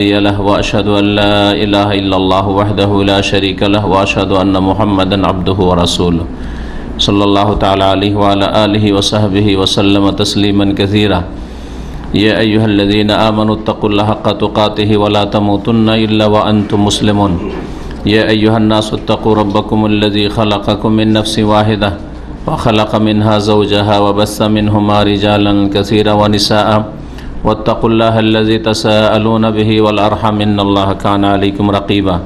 له وأشهد أن لا إله إلا الله وحده لا شريك له وأشهد أن محمدا عبده ورسوله صلى الله تعالى عليه وعلى آله وصحبه وسلم تسليما كثيرا يا أيها الذين آمنوا اتقوا الله حق تقاته ولا تموتن إلا وأنتم مسلمون يا أيها الناس اتقوا ربكم الذي خلقكم من نفس واحدة وخلق منها زوجها وبث منهما رجالا كثيرا ونساء واتقوا الله الذي تساءلون به والأرحم إن الله كان عليكم رقيبا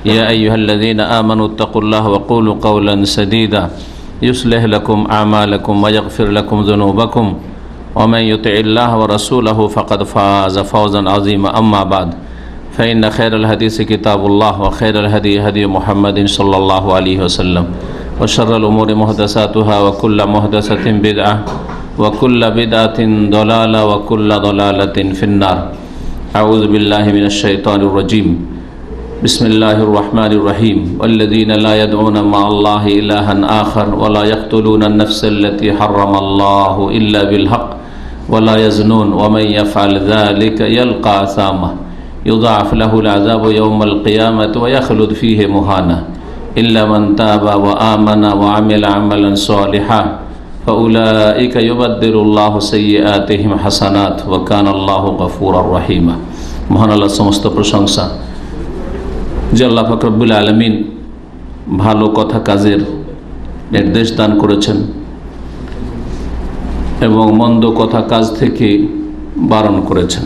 يا أيها الذين آمنوا اتقوا الله وقولوا قولا سديدا يصلح لكم أعمالكم ويغفر لكم ذنوبكم ومن يطع الله ورسوله فقد فاز فوزا عظيما أما بعد فإن خير الحديث كتاب الله وخير الهدي هدي محمد صلى الله عليه وسلم وشر الأمور محدثاتها وكل محدثة بدعة وكل بدعة ضلالة وكل ضلالة في النار أعوذ بالله من الشيطان الرجيم بسم الله الرحمن الرحيم والذين لا يدعون مع الله إلها آخر ولا يقتلون النفس التي حرم الله إلا بالحق ولا يزنون ومن يفعل ذلك يلقى أثاما يضاعف له العذاب يوم القيامة ويخلد فيه مهانا إلا من تاب وآمن وعمل عملا صالحا فأولئك يبدل الله سيئاتهم حسنات وكان الله غفورا رحيما মহান আল্লাহ সমস্ত প্রশংসা যে আল্লাহ পাক রব্বুল আলামিন ভালো কথা কাজের নির্দেশ দান করেছেন এবং মন্দ কথা কাজ থেকে বারণ করেছেন।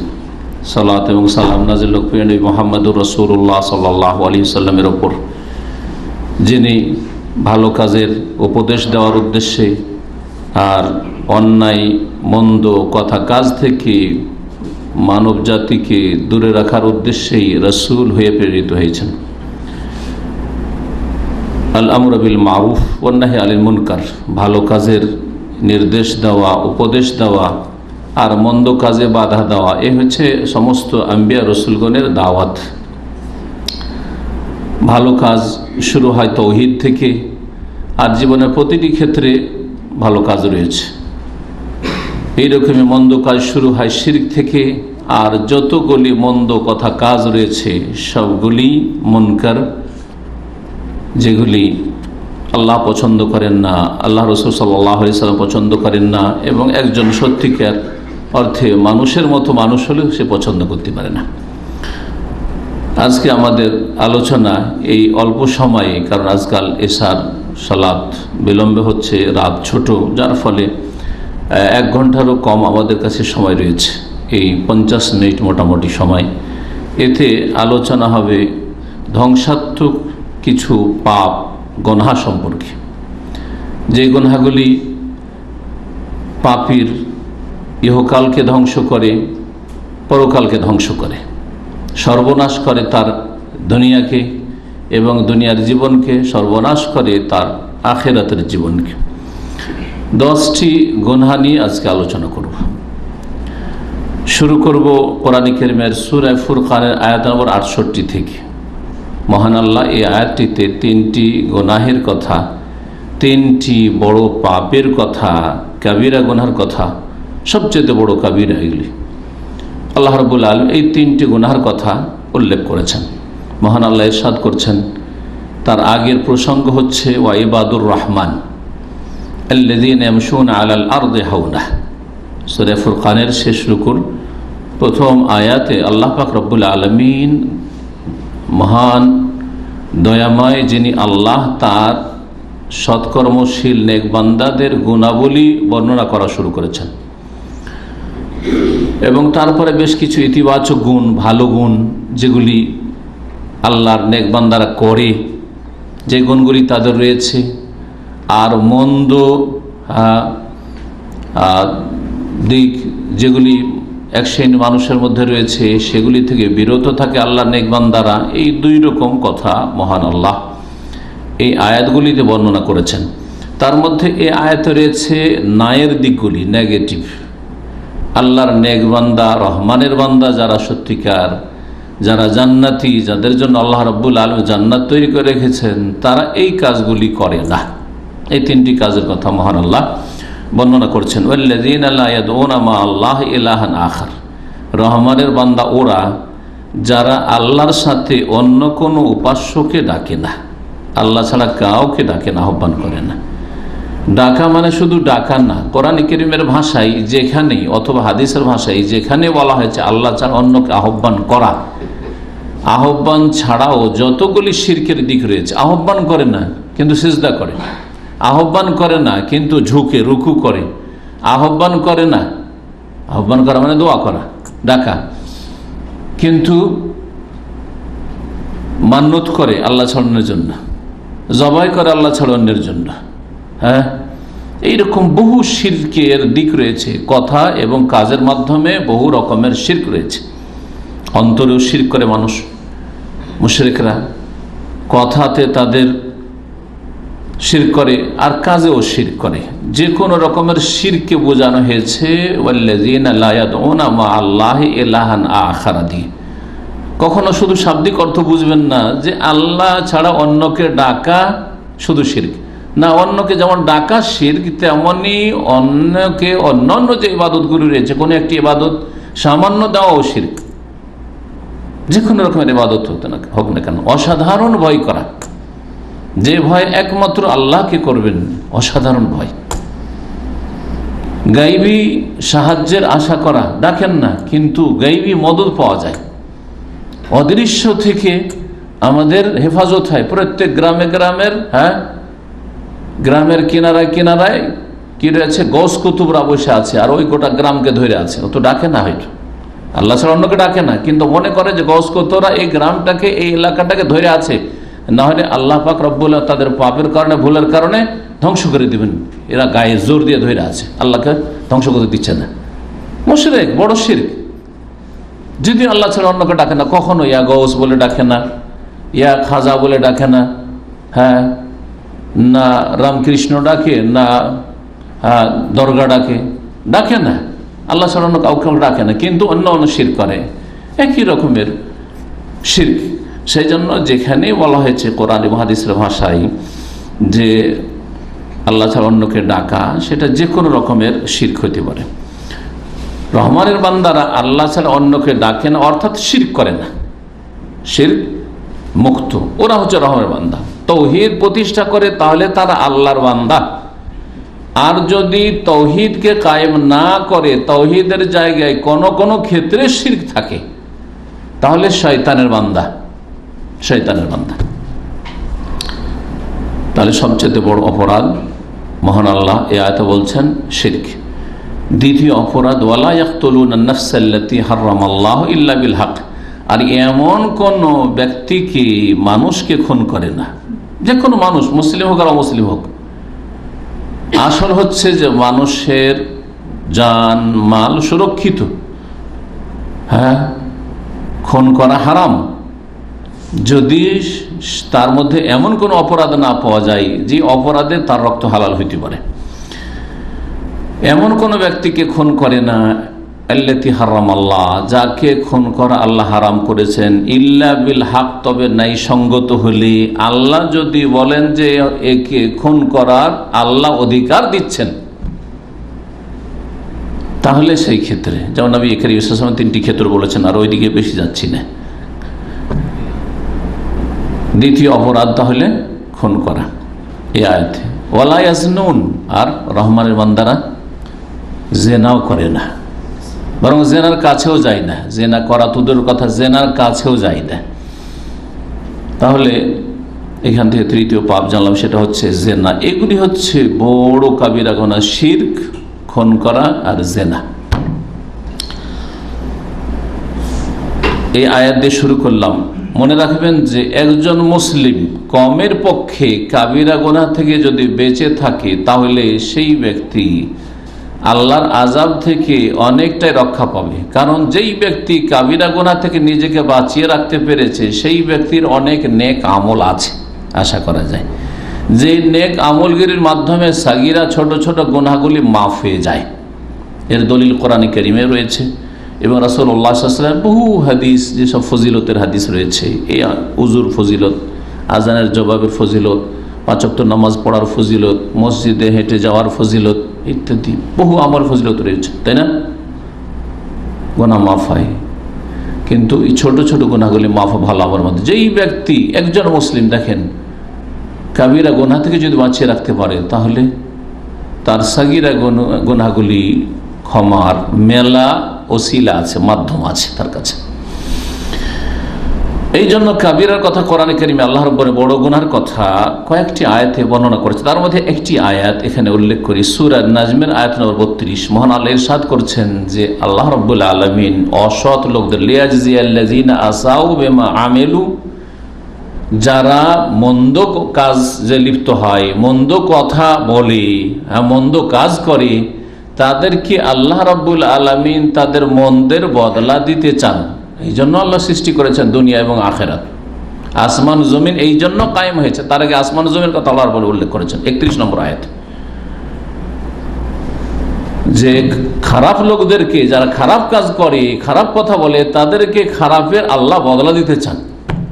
সালাত এবং সালাম নাজিল হোক প্রিয় নবী মুহাম্মদুর রাসূলুল্লাহ সাল্লাল্লাহু আলাইহি ওয়াসাল্লামের ওপর, যিনি ভালো কাজের উপদেশ দেওয়ার উদ্দেশ্যে আর অন্যায় মন্দ কথা কাজ থেকে মানব জাতিকে দূরে রাখার উদ্দেশ্যেই রাসূল হয়ে প্রেরিত হয়েছেন। আল আমর বিল মারুফ ওয়ান নাহি আনিল মুনকার, ভালো কাজের নির্দেশ দেওয়া, উপদেশ দেওয়া আর মন্দ কাজে বাধা দেওয়া, এ হচ্ছে সমস্ত আম্বিয়া রসুলগণের দাওয়াত। ভালো কাজ শুরু হয় তাওহীদ থেকে, আর জীবনের প্রতিটি ক্ষেত্রে ভালো কাজ রয়েছে। এইরকমই মন্দ কাজ শুরু হয় শিরক থেকে, আর যতগুলি মন্দ কথা কাজ রয়েছে সবগুলি মুনকার, যেগুলি আল্লাহ পছন্দ করেন না, আল্লাহ রাসূল সাল্লাল্লাহু আলাইহি ওয়াসাল্লাম পছন্দ করেন না, এবং একজন সত্যিকার অর্থে মানুষের মতো মানুষ হলেও সে পছন্দ করতে পারে না। আজকে আমাদের আলোচনা এই অল্প সময়ে, কারণ আজকাল এশার সালাত বিলম্বে হচ্ছে, রাত ছোট, যার ফলে 1 ঘন্টারও কম আমাদের কাছে সময় রয়েছে, এই 50 মিনিট মোটামুটি সময়। এতে আলোচনা হবে ধ্বংসাত্মক কিছু পাপ গুনাহ সম্পর্কে, যে গুনাহগুলি পাপীর ইহকালকে ধ্বংস করে, পরকালকে ধ্বংস করে, সর্বনাশ করে তার দুনিয়াকে এবং দুনিয়ার জীবনকে, সর্বনাশ করে তার আখিরাতের জীবনকে। 10টি গুনাহ নিয়ে আজকে আলোচনা করব। শুরু করব কোরআন কারীমের সূরা ফুরকানের আয়াত নম্বর 68 থেকে। মহান আল্লাহ এই আয়াতটিতে 3টি গুনাহের কথা, 3টি বড় পাপের কথা, কাবিরা গুনাহের কথা, সবচেয়ে বড় কাবিরা এগুলি আল্লাহ রাব্বুল আলামিন এই 3টি গুনাহের কথা উল্লেখ করেছেন। মহান আল্লাহ ইরশাদ করছেন, তার আগের প্রসঙ্গ হচ্ছে ওয়া ইবাদুর রহমান আল্লাযীনা ইয়ামশুনা আলাল আরদি হাওনা। সূরা ফুরকানের শেষ রুকুর প্রথম আয়াতে আল্লাহ পাক রব্বুল আলামিন মহান দয়াময়, যিনি আল্লাহ, তার সৎকর্মশীল নেক বান্দাদের গুণাবলী বর্ণনা করা শুরু করেছেন, এবং তারপরে বেশ কিছু ইতিবাচক গুণ, ভালো গুণ, যেগুলি আল্লাহর নেক বান্দারা করে, যে গুণগুলি তাদের রয়েছে, আর মন্দ দিক যেগুলি এক শ্রেণী মানুষের মধ্যে রয়েছে সেগুলি থেকে বিরত থাকে আল্লাহর নেক বান্দারা। এই 2 রকম কথা মহান আল্লাহ এই আয়াতগুলিতে বর্ণনা করেছেন। তার মধ্যে এই আয়াতে রয়েছে ন্যায়ের দিকগুলি, নেগেটিভ। আল্লাহর নেক বান্দা, রহমানের বান্দা যারা সত্যিকার, যারা জান্নাতি, যাদের জন্য আল্লাহ রাব্বুল আলামিন জান্নাত তৈরি করে রেখেছেন, তারা এই কাজগুলি করে না। এই 3টি কাজের কথা মহান আল্লাহ বর্ণনা করছেন। ওয়াল্লাযীনা লা ইয়াদউনা মা আল্লাহি ইলাহান আখার, রহমানের বান্দা ওরা যারা আল্লাহর সাথে অন্য কোনো উপাস্যকে ডাকে না, আল্লাহ ছাড়া কাউকে ডাকে না, আহ্বান করে না। ডাকা মানে শুধু ডাকা না, কোরআন কারীমের ভাষায় যেখানে অথবা হাদিসের ভাষায় যেখানে বলা হয়েছে আল্লাহ ছাড়া অন্যকে আহ্বান করা, আহ্বান ছাড়াও যতগুলি শিরকের দিক রয়েছে, আহ্বান করে না কিন্তু সিজদা করে, আহ্বান করে না কিন্তু ঝুঁকে রুকু করে, আহ্বান করে না, আহ্বান করা মানে দোয়া করা, ডাকা, কিন্তু মান্নত করে আল্লাহ ছাড়ানোর জন্য, জবাই করে আল্লাহ ছাড়ানোর জন্য। হ্যাঁ, এইরকম বহু শিরকের দিক রয়েছে, কথা এবং কাজের মাধ্যমে বহু রকমের শিরক রয়েছে। অন্তরেও শিরক করে মানুষ, মুশরিকরা কথাতে তাদের শিরক করে আর কাজেও শিরক করে। যে কোনো রকমের শিরকে বোঝানো হয়েছে ওয়াল্লাযীনা লা ইয়াদউনা মা আল্লাহি ইলাহান আখারা দিয়ে। কখনো শুধু শাব্দিক অর্থ বুঝবেন না যে আল্লাহ ছাড়া অন্যকে ডাকা শুধু শিরক না, অন্যকে যেমন ডাকা শিরক তেমনি অন্যকে অন্যান্য যে ইবাদতগুলো রয়েছে কোনো একটি ইবাদত সামান্য দেওয়াও শিরক। যে কোনো রকমের ইবাদত হোক না কেন, অসাধারণ ভয় করা, যে ভয় একমাত্র আল্লাহকে করবেন, অসাধারণ ভয়। গাইবী সাহায্যের আশা করা, ডাকেন না কিন্তু গাইবী মদদ পাওয়া যায়, অদৃশ্য থেকে আমাদের হেফাজত হয়। প্রত্যেক গ্রামে গ্রামের, হ্যাঁ, গ্রামের কিনারায় কিনারায় কি রয়েছে, গৌস কুতুবরা বসে আছে আর ওই গোটা গ্রামকে ধরে আছে। ও তো ডাকে না, হয়তো আল্লাহ ছাড়া অন্যকে ডাকে না, কিন্তু মনে করে যে গৌস কুতুবরা এই গ্রামটাকে, এই এলাকাটাকে ধরে আছে, না হলে আল্লাহ পাক রব্বুল তাদের পাপের কারণে, ভুলের কারণে ধ্বংস করে দিবেন। এরা গায়ে জোর দিয়ে ধরে আছে, আল্লাহকে ধ্বংস করতে দিচ্ছে না। মুশরিক, বড় শিরক। যদি আল্লাহ ছাড়া অন্যকে ডাকে না, কখনো ইয়া গৌস বলে ডাকে না, ইয়া খাজা বলে ডাকে না, হ্যাঁ, না রামকৃষ্ণ ডাকে, না দরগা ডাকে না, আল্লাহ ছাড়া অন্য কাউকে ডাকে না, কিন্তু অন্য অন্য শিরক করে, একই রকমের শিরক। সেই জন্য যেখানে বলা হয়েছে কোরআন এবং হাদিসের ভাষায় যে আল্লাহ ছাড়া অন্যকে ডাকা, সেটা যে কোনো রকমের শিরক হতে পারে। রহমানের বান্দারা আল্লাহ ছাড়া অন্যকে ডাকে না, অর্থাৎ শিরক করে না, শিরক মুক্ত, ওরা হচ্ছে রহমানের বান্দা। তৌহিদ প্রতিষ্ঠা করে তাহলে তারা আল্লাহর বান্দা। আর যদি তৌহিদকে কায়েম না করে, তৌহিদের জায়গায় কোনো কোনো ক্ষেত্রে শিরক থাকে, তাহলে শয়তানের বান্দা, শয়তানের বান্দা। তাহলে সবচেয়ে বড় অপরাধ মহান আল্লাহ এই আয়াতে বলছেন শিরক। দ্বিতীয় অপরাধ ওয়ালা ইয়াকতুলুনা আন-নাফসাল্লাতী হারামাল্লাহু ইল্লা বিল হক। আর এমন কোন ব্যক্তিকে, মানুষকে খুন করে না, যে কোনো মানুষ, মুসলিম হোক আর অমুসলিম হোক। আসল হচ্ছে যে মানুষের জান মাল সুরক্ষিত, হ্যাঁ, খুন করা হারাম, যদি তার মধ্যে এমন কোনো অপরাধ না পাওয়া যায় যে অপরাধে তার রক্ত হালাল হইতে পারে। এমন কোনো ব্যক্তিকে খুন করে না আল্লাতী হারামাল্লাহ, যাকে খুন করা আল্লাহ হারাম করেছেন, ইল্লা বিল হক, তবে নাই সঙ্গত হলে, আল্লাহ যদি বলেন যে একে খুন করার আল্লাহ অধিকার দিচ্ছেন, তাহলে সেই ক্ষেত্রে, যেমন নবী কারীম সাল্লাল্লাহু আলাইহি ওয়াসাল্লাম 3টি ক্ষেত্র বলেছেন, আর ওইদিকে বেশি যাচ্ছি না। দ্বিতীয় অপরাধ তাহলে খুন করা এই আয়াতে। ওয়ালা ইয়াজনুন, আর রহমানের বান্দারা জেনাও করে না, বরং জেনার কাছেও যায় না। জেনা করা তো দূরের কথা, জেনার কাছেও যায় না। তাহলে এখান থেকে তৃতীয় পাপ জানলাম, সেটা হচ্ছে জেনা। এগুলি হচ্ছে বড় কাবিরা গুনাহ, শিরক, খুন করা আর জেনা। এই আয়াত দিয়ে শুরু করলাম। মনে রাখবেন যে একজন মুসলিম কমের পক্ষে কাবিরা গুনাহ থেকে যদি বেঁচে থাকে, তাহলে সেই ব্যক্তি আল্লাহর আযাব থেকে অনেকটাই রক্ষা পাবে। কারণ যেই ব্যক্তি কাবিরা গুনাহ থেকে নিজেকে বাঁচিয়ে রাখতে পেরেছে, সেই ব্যক্তির অনেক নেক আমল আছে, আশা করা যায় যে নেক আমলগিরির মাধ্যমে সাগিরা ছোট ছোট গুনাহগুলি মাফ হয়ে যায়। এর দলিল কোরআন কারীমে রয়েছে এবং রাসূলুল্লাহ সাল্লাল্লাহু আলাইহি ওয়াসাল্লাম বহু হাদিস, যেসব ফজিলতের হাদিস রয়েছে, এই উজুর ফজিলত, আজানের জবাবের ফজিলত, 5 ওয়াক্ত নামাজ পড়ার ফজিলত, মসজিদে হেঁটে যাওয়ার ফজিলত ইত্যাদি বহু আমল ফজিলত রয়েছে, তাই না? গুনাহ মাফ হয়। কিন্তু এই ছোট ছোট গুনাহগুলি মাফ ভালো আমার মধ্যে। যেই ব্যক্তি একজন মুসলিম দেখেন কাবিরা গুনাহ থেকে যদি বাঁচিয়ে রাখতে পারে, তাহলে তার সাগিরা গুনাহগুলি ক্ষমার মেলা ওসিলা আছে, মাধ্যম আছে তার কাছে। এই জন্য কাবিরার কথা কোরআনে কারিমে আল্লাহ রাব্বুল বড় গুনার কথা কয়েকটি আয়াতে বর্ণনা করেছে। তার মধ্যে একটি আয়াত এখানে উল্লেখ করি, সূরা নাজমের আয়াত নম্বর 32। মহান আল্লাহ ইরশাদ করছেন যে আল্লাহ রাব্বুল আলামিন অসৎ লোকদের লিয়াজজিয়াল্লাযিনা আসাউ বিমা আমিলু, যারা মন্দ কাজ যে লিপ্ত হয়, মন্দ কথা বলে, মন্দ কাজ করে, তাদেরকে আল্লাহ রাব্বুল আলামিন তাদের মন্দের বদলা দিতে চান। এই জন্য আল্লাহ সৃষ্টি করেছেন দুনিয়া এবং আখেরাত, আসমান জমিন এই জন্য কায়েম হয়েছে। তার আগে আসমান জমিনের কথা আল্লাহ বলে উল্লেখ করেছেন 31 নম্বর আয়াত, যে খারাপ লোকদেরকে, যারা খারাপ কাজ করে, খারাপ কথা বলে, তাদেরকে খারাপের আল্লাহ বদলা দিতে চান।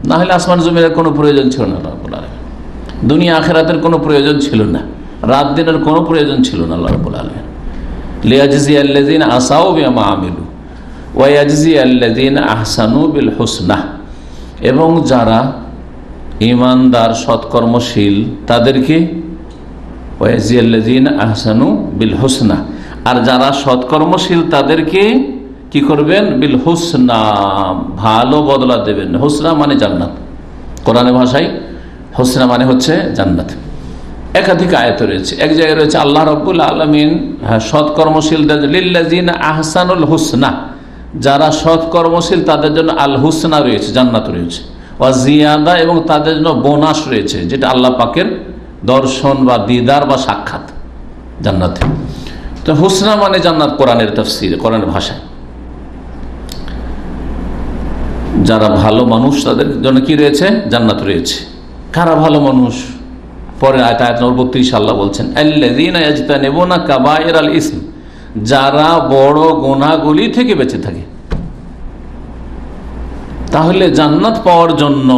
না হলে আসমান জমিনের কোনো প্রয়োজন ছিল না, দুনিয়া আখেরাতের কোনো প্রয়োজন ছিল না, রাত দিনের কোনো প্রয়োজন ছিল না। আল্লাহ রাব্বুল আলামিন লিয়াজজিয়াল্লাযিনা আসাউ বিমা আমিলু ওয়ায়াজজিয়াল্লাযিনা আহসানু বিল হুসনা, এবং যারা ঈমানদার সৎকর্মশীল তাদেরকে ওয়ায়াজজিয়াল্লাযিনা আহসানু বিল হুসনা, আর যারা সৎকর্মশীল তাদেরকে কি করবেন? বিল হুসনা, ভালো বদলা দেবেন। হুসনা মানে জান্নাত, কোরআনের ভাষায় হুসনা মানে হচ্ছে জান্নাত। একাধিক আয়াত রয়েছে, এক জায়গায় রয়েছে আল্লাহ রাব্বুল আলামিন সৎকর্মশীলদের লিল্লাযিনা আহসানুল হুসনা, যারা সৎকর্মশীল তাদের জন্য আল হুসনা রয়েছে, জান্নাত রয়েছে, ওয়া জিয়াদা, এবং তাদের জন্য বোনাস রয়েছে, যেটা আল্লাহ পাকের দর্শন বা দিদার বা সাক্ষাৎ জান্নাতে। তো হুসনা মানে জান্নাত কোরআনের তাফসীর, কোরআনের ভাষায়। যারা ভালো মানুষ তাদের জন্য কি রয়েছে? জান্নাত রয়েছে। কারা ভালো মানুষ? পরে আয়াত নম্বর 32 আল্লাহ বলছেন আল্লাযীনা ইয়াজতানিবুনা কাবায়িরাল ইসম, যারা বড় গুনাহগুলি থেকে বেঁচে থাকে। তাহলে জান্নাত পাওয়ার জন্য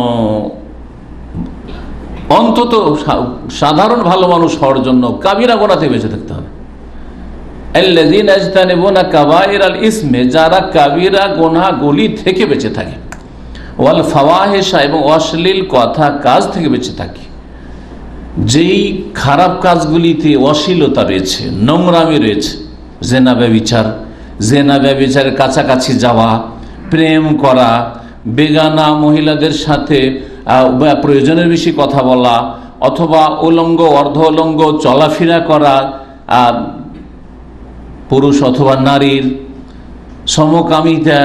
অন্তত সাধারণ ভালো মানুষ হওয়ার জন্য কাবিরা গুনাহ থেকে বেঁচে থাকতে হবে। আল্লাযীনা ইয়াজতানিবুনা কাবায়িরাল ইসমে, যারা কাবিরা গুনাহগুলি থেকে বেঁচে থাকে, ওয়াল ফাওয়াহিশা, এবং অশ্লীল কথা কাজ থেকে বেঁচে থাকে। যেই খারাপ কাজগুলিতে অশ্লীলতা রয়েছে, নোংরামি রয়েছে, জেনা ব্যভিচার, জেনা ব্যভিচারের কাছাকাছি যাওয়া, প্রেম করা, বেগানা মহিলাদের সাথে প্রয়োজনের বেশি কথা বলা, অথবা উলঙ্গ অর্ধ উলঙ্গ চলাফেরা করা, পুরুষ অথবা নারীর সমকামিতা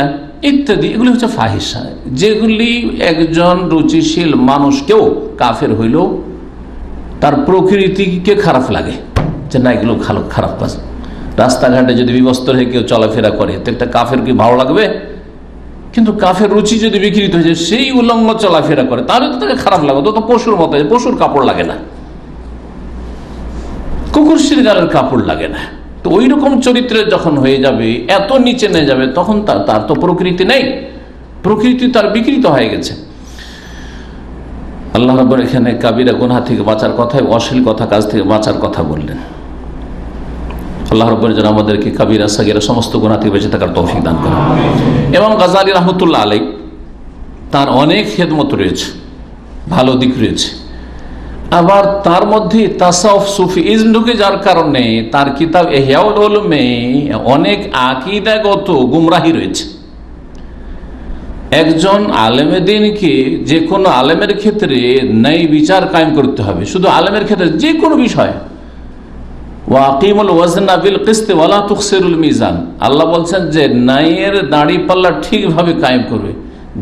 ইত্যাদি, এগুলি হচ্ছে ফাহিশা, যেগুলি একজন রুচিশীল মানুষকেও কাফের হইলেও তার প্রকৃতিকে খারাপ লাগে, যে না এগুলো খারাপ কাজ। রাস্তাঘাটে যদি বিবস্ত্র হয়ে কেউ চলাফেরা করে, তো একটা কাফের কি ভালো লাগবে? কিন্তু কাফের রুচি যদি বিকৃত হয়ে যায়, সেই উলঙ্গ চলাফেরা করে, তাহলে তো তাকে খারাপ লাগে। তো পশুর মতো, পশুর কাপড় লাগে না, কুকুর শিরগালের কাপড় লাগে না। তো ওই রকম চরিত্রের যখন হয়ে যাবে, এত নিচে নিয়ে যাবে, তখন তার তো প্রকৃতি নেই, প্রকৃতি তার বিকৃত হয়ে গেছে। আল্লাহ রাব্বুল এখানে কাবিরা গুনাহ থেকে বাঁচার কথা, অশ্লীল কথা কাজ থেকে বাঁচার কথা বললেন। আল্লাহ রাব্বুল যেন আমাদেরকে কাবিরা সাগীরা সমস্ত গুনাহ থেকে বেঁচে থাকার তৌফিক দান করেন। ইমাম গাজ্জালী রাহমাতুল্লাহ আলাইহি, তার অনেক খেদমত রয়েছে, ভালো দিক রয়েছে, আবার তার মধ্যে তাসাউফ সুফিইজম ঢুকে যার কারণে তার কিতাব ইহয়াউল উলুমে অনেক আকীদাগত গুমরাহি রয়েছে। একজন আলেমে দ্বীনকে যে কোনো আলেমের ক্ষেত্রে ন্যায় বিচার কায়েম করতে হবে, শুধু আলেমের ক্ষেত্রে যে কোনো বিষয়। ওয়াকিমুল ওয়াজনা বিল কিসত ওয়ালা তুখসিরুল মিজান, আল্লাহ বলছেন যে ন্যায়ের দাড়ি পাল্লা ঠিকভাবে কায়েম করবে।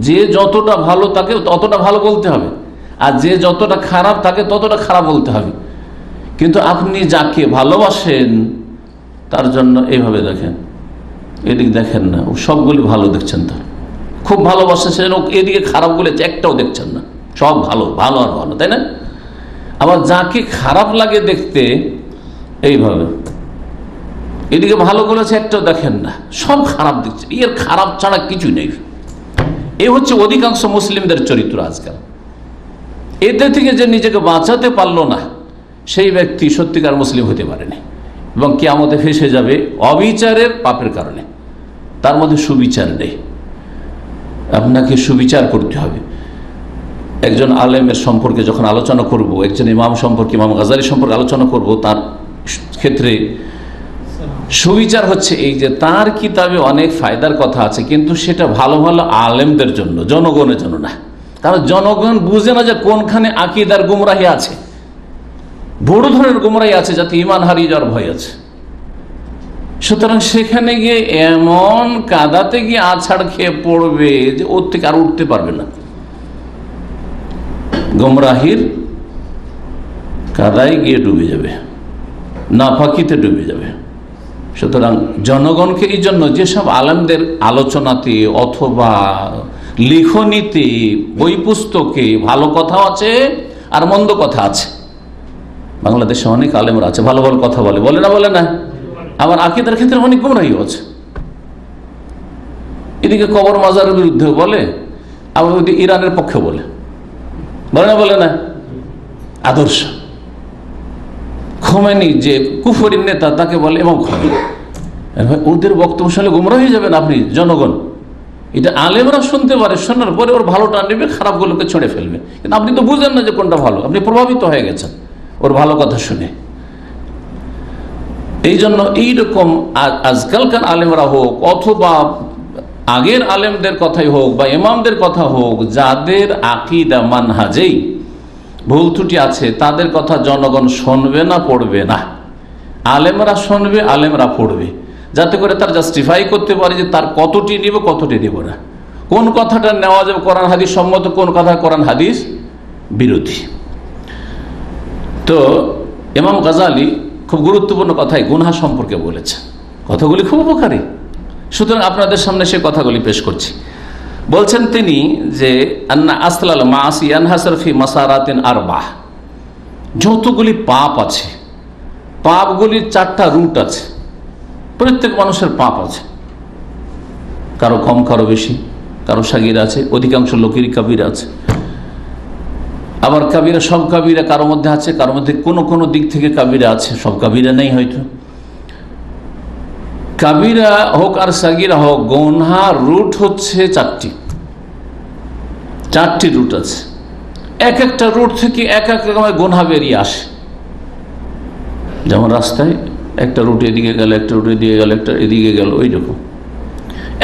যে যতটা ভালো তাকে ততটা ভালো বলতে হবে, আর যে যতটা খারাপ তাকে ততটা খারাপ বলতে হবে। কিন্তু আপনি যাকে ভালোবাসেন তার জন্য এইভাবে দেখেন, এদিক দেখেন না, ও সবগুলি ভালো দেখছেন, তার খুব ভালোবাসেন, সেজন্য এদিকে খারাপ বলেছে একটাও দেখছেন না, সব ভালো ভালো আর ভালো, তাই না? আবার যাকে খারাপ লাগে দেখতে, এইভাবে এদিকে ভালো বলেছে একটাও দেখেন না, সব খারাপ দেখছে, এর খারাপ ছাড়া কিছুই নেই। এই হচ্ছে অধিকাংশ মুসলিমদের চরিত্র আজকাল। এতে থেকে যে নিজেকে বাঁচাতে পারলো না, সেই ব্যক্তি সত্যিকার মুসলিম হতে পারেনি, এবং কিয়ামতে ফেঁসে যাবে অবিচারের পাপের কারণে। তার মধ্যে সুবিচার নেই। আপনাকে সুবিচার করতে হবে। একজন আলেমের সম্পর্কে যখন আলোচনা করব, একজন ইমাম সম্পর্কে, ইমাম গাজালি সম্পর্কে আলোচনা করব, তার ক্ষেত্রে সুবিচার হচ্ছে এই যে তার কিতাবে অনেক ফায়দার কথা আছে, কিন্তু সেটা ভালো ভালো আলেমদের জন্য, জনগণের জন্য না। কারণ জনগণ বুঝে না যে কোনখানে আকীদার গুমরাহি আছে, বড় ধরনের গুমরাহি আছে, যাতে ঈমান হারিয়ে যাওয়ার ভয় আছে। সুতরাং সেখানে গিয়ে এমন কাদাতে গিয়ে আছাড় খেয়ে পড়বে যে ওর থেকে আর উঠতে পারবে না, গুমরাহির কাদায় গিয়ে ডুবে যাবে, নাপাকিতে ডুবে যাবে। সুতরাং জনগণকে এই জন্য যেসব আলেমদের আলোচনাতে অথবা লিখনীতে, বই পুস্তকে ভালো কথা আছে আর মন্দ কথা আছে। বাংলাদেশে অনেক আলেমরা আছে, ভালো ভালো কথা বলে, বলে না? বলে না? আবার আকীদার ক্ষেত্রে অনেক গুমরাহিও আছে। এদিকে কবর মাজারের বিরুদ্ধে বলে, আবার ওদিকে ইরানের পক্ষে বলে, বলে না? বলে না? আদর্শ খোমেনি যে কুফরির নেতা, তাকে বলে ইমাম খোমেনি। ওদের বক্তব্য শুনলে গুমরাহ হয়ে যাবেন আপনি, জনগণ। এটা আলেমরা শুনতে পারে, শোনার পরে ওর ভালোটা নেবে, খারাপগুলোকে ছেড়ে ফেলবে। কিন্তু আপনি তো বুঝেন না যে কোনটা ভালো, আপনি প্রভাবিত হয়ে গেছেন ওর ভালো কথা শুনে। এই জন্য এইরকম আজকালকার আলেমরা হোক অথবা আগের আলেমদের কথাই হোক বা ইমামদের কথা হোক, যাদের আকীদা মানহাজেই ভুল ত্রুটি আছে, তাদের কথা জনগণ শুনবে না, পড়বে না। আলেমরা শুনবে, আলেমরা পড়বে, যাতে করে তার জাস্টিফাই করতে পারে যে তার কতটি নিব, কতটি নিব না, কোন কথাটা নেওয়া যাবে কোরআন হাদিস সম্মত, কোন কথা কোরআন হাদিস বিরোধী। তো ইমাম গাজালি খুব গুরুত্বপূর্ণ কথাই গুনহা সম্পর্কে বলেছেন, কথাগুলি খুব উপকারী। সুতরাং আপনাদের সামনে সে কথাগুলি পেশ করছি। বলছেন তিনি যে আন্না আসলাল মাসি আনহাসার ফি মাসারাতিন আরবাহ, যতগুলি পাপ আছে, পাপগুলির 4টা রুট আছে। প্রত্যেক মানুষের পাপ আছে, কারো কম, কারো বেশি, কারো সাগীরা আছে, অধিকাংশ লোকেরই কাবিরা আছে। আবার কাবিরা, সব কাবিরা কারো মধ্যে আছে, কারো মধ্যে কোনো কোনো দিক থেকে কাবিরা আছে, সব কাবিরা নেই হয়তো। কাবিরা হোক আর সাগীরা হোক, গুনহা রুট হচ্ছে 4টি রুট আছে। এক একটা রুট থেকে এক এক রকমের গুনহা বেরিয়ে আসে। যেমন রাস্তায় একটা রুট এদিকে গেল, একটা রুট এদিকে গেল, একটা এদিকে গেল, ওই রকম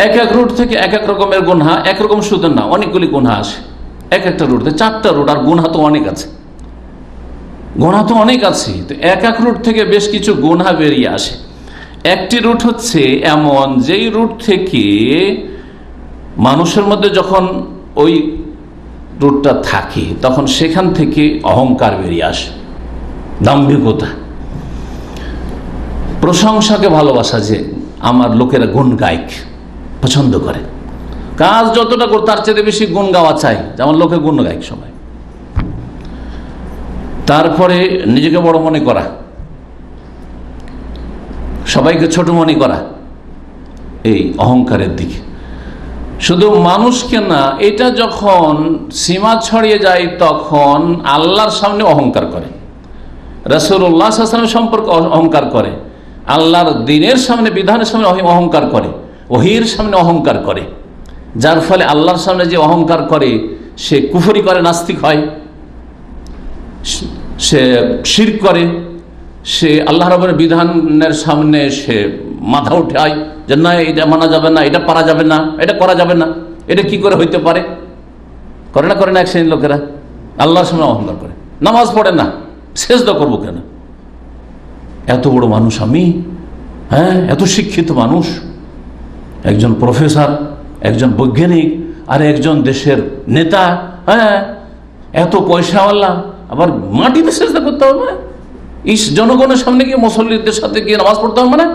এক এক রুট থেকে এক এক রকমের গুনহা, একরকম শুধু না, অনেকগুলি গুনহা আসে এক একটা রুট। 4টা রুট, আর গুনহা তো অনেক আছে, গুনহা তো অনেক আছে। তো এক এক রুট থেকে বেশ কিছু গুনহা বেরিয়ে আসে। একটি রুট হচ্ছে এমন, যেই রুট থেকে মানুষের মধ্যে যখন ওই রুটটা থাকে, তখন সেখান থেকে অহংকার বেরিয়ে আসে, দাম্ভিকতা, প্রশংসাকে ভালোবাসা, যে আমার লোকেরা গুণ গায়ক পছন্দ করে, কাজ যতটা করে তার চেয়ে বেশি গুণ গাওয়া চাই, যেমন লোকে গুণ গায়ক সবাই। তারপরে নিজেকে বড় মনে করা, সবাইকে ছোট মনে করা, এই অহংকারের দিকে। শুধু মানুষকে না, এটা যখন সীমা ছড়িয়ে যায় তখন আল্লাহর সামনে অহংকার করে, রাসূলুল্লাহ সাল্লাল্লাহু আলাইহি ওয়াসাল্লাম সম্পর্কে অহংকার করে, আল্লাহর দ্বীনের সামনে, বিধানের সামনে অহংকার করে, ওহীর সামনে অহংকার করে। যার ফলে আল্লাহর সামনে যে অহংকার করে সে কুফরি করে, নাস্তিক হয়, সে শিরক করে, সে আল্লাহ রাব্বুল বিধানের সামনে সে মাথা উঠায় যে না, এটা মানা যাবে না, এটা পারা যাবে না, এটা করা যাবে না, এটা কি করে হইতে পারে। করে না? করে না? এক শ্রেণীর লোকেরা আল্লাহর সামনে অহংকার করে, নামাজ পড়ে না, সেজদা করবো কেন? এত বড় মানুষ আমি, হ্যাঁ, এত শিক্ষিত মানুষ, একজন প্রফেসর, একজন বৈজ্ঞানিক, আর একজন দেশের নেতা, হ্যাঁ, এত পয়সাওয়ালা, আবার মাটিতে সেজদা করতে হবে না? জনগণের সামনে গিয়ে, মুসল্লিদের সাথে গিয়ে নামাজ পড়তে হবে না?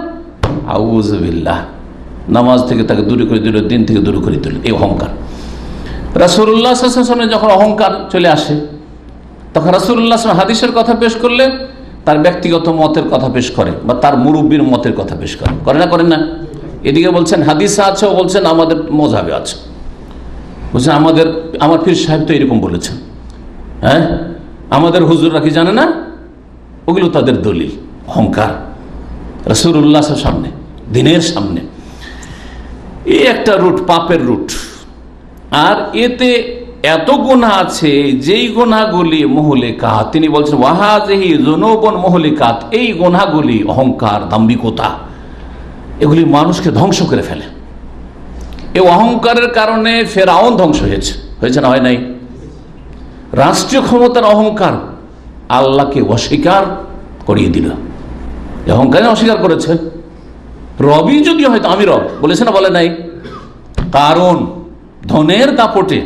আউযুবিল্লাহ, নামাজ থেকে তাকে দূরে করে দিল, দিন থেকে দূরে করে দিল, এই অহংকার। রাসূলুল্লাহ সাল্লাল্লাহু আলাইহি ওয়াসাল্লাম যখন অহংকার চলে আসে, তখন রাসূলুল্লাহ সাল্লাল্লাহু আলাইহি ওয়াসাল্লাম হাদিসের কথা পেশ করলে তার ব্যক্তিগত মতের কথা পেশ করে, বা তার মুরব্বীর মতের কথা পেশ করে। করে না? করেন না? এদিকে বলছেন হাদিসে আছে, বলছেন আমাদের মযহাবে আছে, বলছেন আমার পীর সাহেব তো এরকম বলেছেন, হ্যাঁ, আমাদের হুজুররা কি জানে না? ওগুলো তাদের দলিল। অহংকার রাসূলুল্লাহর সামনে, দ্বীনের সামনে। এই একটা রুট, পাপের রুট। আর এতে এত গুনাহ আছে যেই গুনাহগুলি মুহলিকাত, তিনি বলছেন ওয়াহাযিহি যুনুবুন মুহলিকাত, এই গুনাহগুলি অহংকার, দাম্ভিকতা, এগুলি মানুষকে ধ্বংস করে ফেলে। এই অহংকারের কারণে ফেরাউন ধ্বংস হয়েছে না হয় নাই? রাষ্ট্রীয় ক্ষমতার অহংকার আল্লাহকে অস্বীকার করিয়ে দিল, অহংকারে অস্বীকার করেছে। রবি যদি হয়তো আমি রব বলেছে না, বলে নাই? কারণ ধনের দাপটে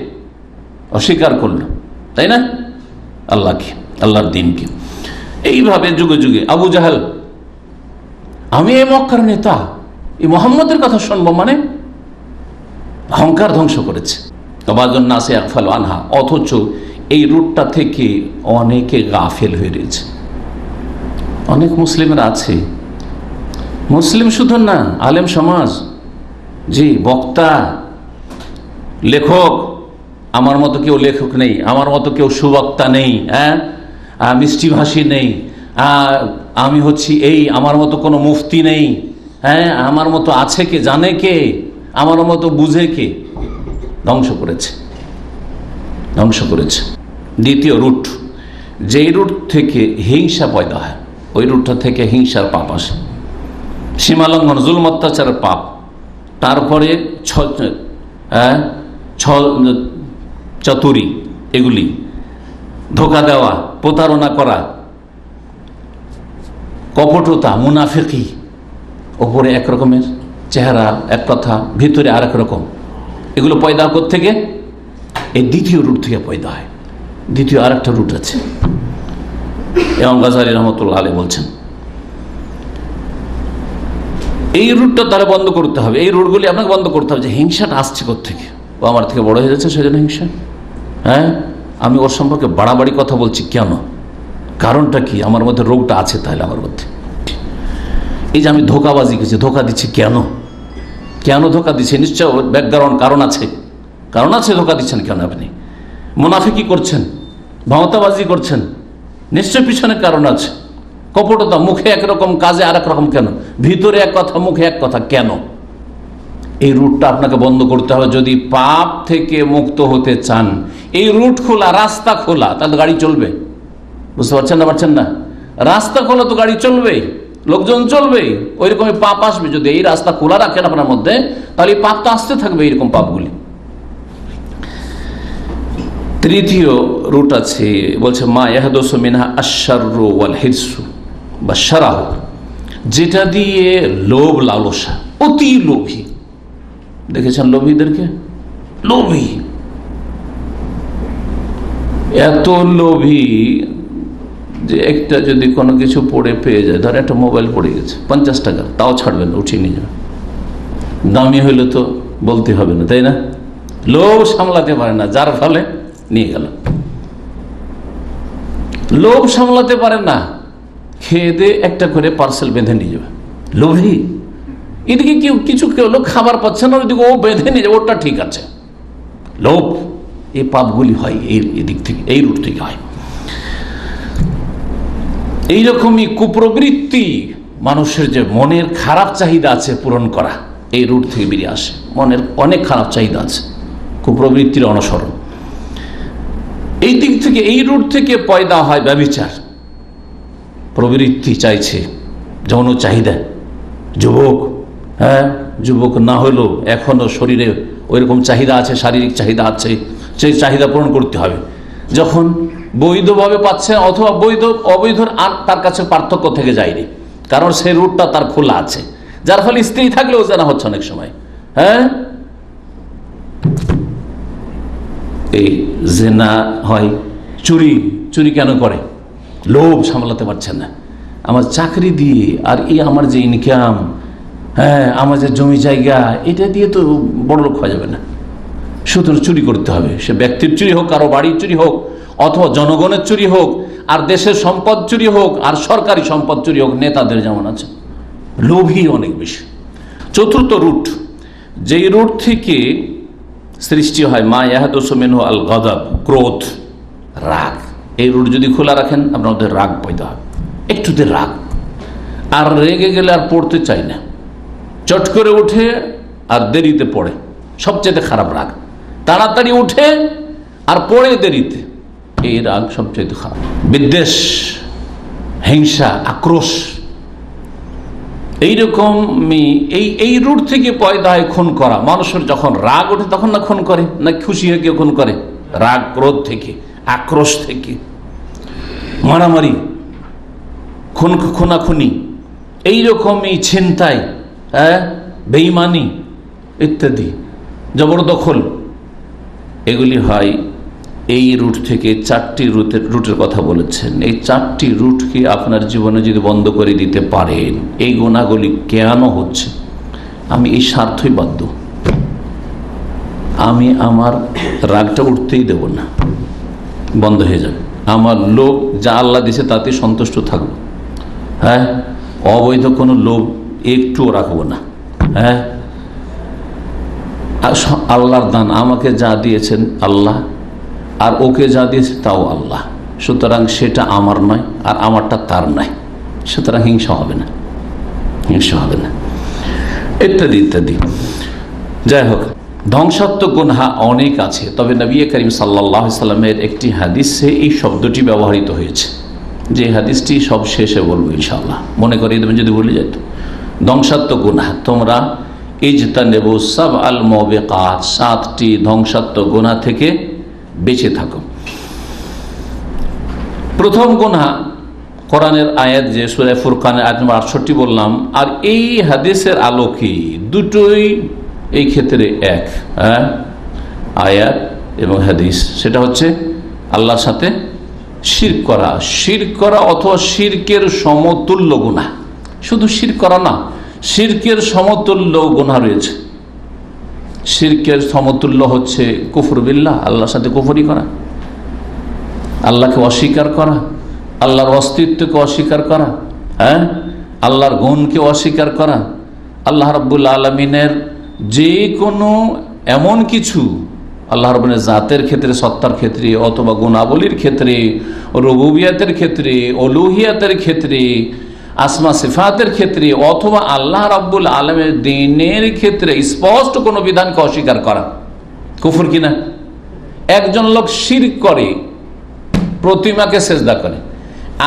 অস্বীকার করলো, তাই না, আল্লাহকে, আল্লাহর দিনকে। এইভাবে যুগে যুগে আবু জাহেল, আমি এই মক্কার নেতা, এই মোহাম্মদের কথা শুনবো, মানে অহংকার ধ্বংস করেছে। আনহা, অথচ এই রুটটা থেকে অনেকে গাফেল হয়ে রয়েছে। অনেক মুসলিমের আছে, মুসলিম শুধু না, আলেম সমাজ, জি, বক্তা, লেখক, আমার মতো কেউ লেখক নেই, আমার মতো কেউ সুবক্তা নেই, হ্যাঁ, মিষ্টিভাষী নেই, আমি হচ্ছি এই, আমার মতো কোনো মুফতি নেই, হ্যাঁ, আমার মতো আছে কে, জানে কে, আমার মতো বুঝে কে, ধ্বংস করেছে। দ্বিতীয় রুট, যেই রুট থেকে হিংসা পয়দা হয়, ওই রুটটা থেকে হিংসার পাপ আসে, সীমালঙ্ঘন, জুলম, অত্যাচারের পাপ। তারপরে চতুরি, এগুলি, ধোঁকা দেওয়া, প্রতারণা করা, কপটতা, মুনাফিকি, ওপরে এক রকমের চেহারা, এক কথা, ভিতরে আর এক রকম। এগুলো পয়দা থেকে এই দ্বিতীয় রুট থেকে পয়দা হয়। দ্বিতীয় আর একটা রুট আছে, ইমাম গাজ্জালী রহমতুল্লাহ আলাইহি বলছেন এই রুটটা তাহলে বন্ধ করতে হবে। এই রুটগুলি আপনাকে বন্ধ করতে হবে। যে হিংসাটা আসছে কোত্থেকে? ও আমার থেকে বড় হয়ে যাচ্ছে, সেজন্য হিংসা। হ্যাঁ, আমি ওর সম্পর্কে বাড়াবাড়ি কথা বলছি কেন? কারণটা কি? আমার মধ্যে রোগটা আছে তাহলে আমার মধ্যে। এই যে আমি ধোকাবাজি করছি, ধোকা দিচ্ছি কেন? ধোকা দিচ্ছে? নিশ্চয় ব্যাকগ্রাউন্ড কারণ আছে, ধোকা দিচ্ছেন কেন? আপনি মুনাফিকি করছেন, ভাওতাবাজি করছেন, নিশ্চয় পিছনে কারণ আছে। কপটতা, মুখে একরকম কাজে আর এক রকম কেন? ভিতরে এক কথা, মুখে এক কথা কেন? এই রুটটা আপনাকে বন্ধ করতে হবে যদি পাপ থেকে মুক্ত হতে চান। এই রুট খোলা, রাস্তা খোলা, তাহলে গাড়ি চলবে। বুঝতে পারছেন না? রাস্তা খোলা তো গাড়ি চলবে, লোকজন চলবে, ওই রকমই পাপ আসবে। যদি এই রাস্তা খোলা রাখেন আপনার মধ্যে, তাহলে পাপ তো আসতে থাকবে, এইরকম পাপগুলি। তৃতীয় রুট আছে, বলছে মা ইয়াহদুসু মিনহা আশ-শাররু ওয়াল হিরসু বা শারাহ, যেটা দিয়ে লোভ, লালসা, অতি লোভী। দেখেছেন লোভীদেরকে? লোভী, এত লোভী যে একটা যদি কোনো কিছু পড়ে পেয়ে যায়, ধর একটা মোবাইল পড়ে গেছে 50 টাকা, তাও ছাড়বেন না, উঠিয়ে নিয়ে যাবে। দামি হইলে তো বলতে হবে না, তাই না? লোভ সামলাতে পারে না, যার ফলে নিয়ে গেল। লোভ সামলাতে পারে না, খেয়ে দিয়ে একটা করে পার্সেল বেঁধে নিয়ে যাবে। লোভী। এদিকে কিছু লোক খাবার পাচ্ছে না, ওইদিকে ও বেঁধে নিয়ে যাবে, ওটা ঠিক আছে। লোভ, এই পাপগুলি হয় এই দিক থেকে, এই রুট থেকে হয়। এইরকমই কুপ্রবৃত্তি, মানুষের যে মনের খারাপ চাহিদা আছে পূরণ করা, এই রুট থেকে বেরিয়ে আসে। মনের অনেক খারাপ চাহিদা আছে, কুপ্রবৃত্তির অনুসরণ। এই দিক থেকে, এই রুট থেকে পয়দা হয় ব্যভিচার, প্রবৃত্তি চাইছে, যৌন চাহিদা। যুবক না হলেও এখনো শরীরে ওইরকম চাহিদা আছে, শারীরিক চাহিদা আছে, সেই চাহিদা পূরণ করতে হবে। যখন বৈধভাবে পাচ্ছে অথবা অবৈধর আর তার কাছে পার্থক্য থেকে যায়নি, কারণ সেই রুটটা তার খোলা আছে, যার ফলে স্ত্রী থাকলেও জানা হচ্ছে অনেক সময়। এই জেনা হয়, চুরি কেন করে? লোভ সামলাতে পারছে না। আমার চাকরি দিয়ে আর আমার যে ইনকাম, আমার যে জমি জায়গা, এটা দিয়ে তো বড় লোক হওয়া যাবে না, সুতরাং চুরি করতে হবে। সে ব্যক্তির চুরি হোক, কারো বাড়ির চুরি হোক, অথবা জনগণের চুরি হোক, আর দেশের সম্পদ চুরি হোক, আর সরকারি সম্পদ চুরি হোক, নেতাদের যেমন আছে। লোভী অনেক বেশি। চতুর্থ রুট, যেই রুট থেকে সৃষ্টি হয় মা ইয়াহদুসু মিনহু আল গাদাব, ক্রোধ, রাগ। এই রুট যদি খোলা রাখেন, আপনার মধ্যে রাগ পয়দা হয়, একটুতে রাগ, আর রেগে গেলে আর পড়তে চাই না, চট করে উঠে আর দেরিতে পড়ে, সবচেয়ে খারাপ রাগ। তাড়াতাড়ি উঠে আর পড়ে দেরিতে, এই রাগ সবচেয়ে খারাপ। বিদ্বেষ, হিংসা, আক্রোশ, এইরকম এই রুট থেকে পয়দা হয় খুন করা। মানুষের যখন রাগ ওঠে তখন না খুন করে, না খুশি হয়ে কেউ খুন করে? রাগ, ক্রোধ থেকে, আক্রোশ থেকে, মারামারি, খুনাখুনি, এইরকমই ছিনতাই, বেঈমানি ইত্যাদি, জবরদখল, এগুলি হয় এই রুট থেকে। 4টি রুটের কথা বলেছেন। এই 4টি রুটকে আপনার জীবনে যদি বন্ধ করে দিতে পারেন, এই গুনাহগুলি কেন হচ্ছে, আমি এই স্বার্থই বাধ্য, আমি আমার রাগটা উঠতেই দেব না, বন্ধ হয়ে যাবে। আমার লোভ যা আল্লাহ দিয়েছে তাতে সন্তুষ্ট থাকবো। হ্যাঁ, অবৈধ কোনো লোভ একটুও রাখবো না। হ্যাঁ, আল্লাহর দান, আমাকে যা দিয়েছেন আল্লাহ, আর ওকে যা দিয়েছে তাও আল্লাহ, সুতরাং সেটা আমার নয় আর আমারটা তার নয়, সুতরাং হিংসা হবে না, হিংসা হবে না, ইত্যাদি ইত্যাদি। যাই হোক, ধ্বংসাত্মক গুনাহ অনেক আছে, তবে নবী করিম সাল্লাল্লাহু আলাইহি সাল্লামের একটি হাদিসে এই শব্দটি ব্যবহৃত হয়েছে, যে হাদিসটি সব শেষে বলবো ইনশাআল্লাহ, মনে করিয়ে দেবেন যদি ভুলে যেত। ধ্বংসাত্মক গুনাহ, তোমরা ইজতানিবু সাবআল মুবিকাত, 7টি ধ্বংসাত্মক গুনাহ থেকে বেঁচে থাকো। প্রথম গুনাহ কোরআনের আয়াত, যে সূরা ফুরকানের আয়াত নম্বর 68 বললাম, আর এই হাদিসের আলোকে দুটোই এই ক্ষেত্রে এক, আয়াত এবং হাদিস, সেটা হচ্ছে আল্লাহর সাথে শিরক করা, শিরক করা অথবা শিরকের সমতুল্য গুনাহ। শুধু শিরক করা না, শিরকের সমতুল্য গুনাহ রয়েছে। শিরকের সমতুল্য হচ্ছে কুফর বিল্লাহ, আল্লাহর সাথে কুফরি করা, আল্লাহকে অস্বীকার করা, আল্লাহর অস্তিত্বকে অস্বীকার করা, আল্লাহর গুণকে অস্বীকার করা, আল্লাহ রাব্বুল আলামিনের যে কোনো এমন কিছু, আল্লাহ রাব্বুল জাতের ক্ষেত্রে, সত্তার ক্ষেত্রে, অথবা গুণাবলীর ক্ষেত্রে, রুবুবিয়াতের ক্ষেত্রে, উলুহিয়াতের ক্ষেত্রে, আসমা সিফাতের ক্ষেত্রে, অথবা আল্লাহ রাব্বুল আলামিনের দ্বীনের ক্ষেত্রে স্পষ্ট কোনো বিধানকে অস্বীকার করা কুফর কিনা? একজন লোক শিরক করে, প্রতিমাকে সেজদা করে,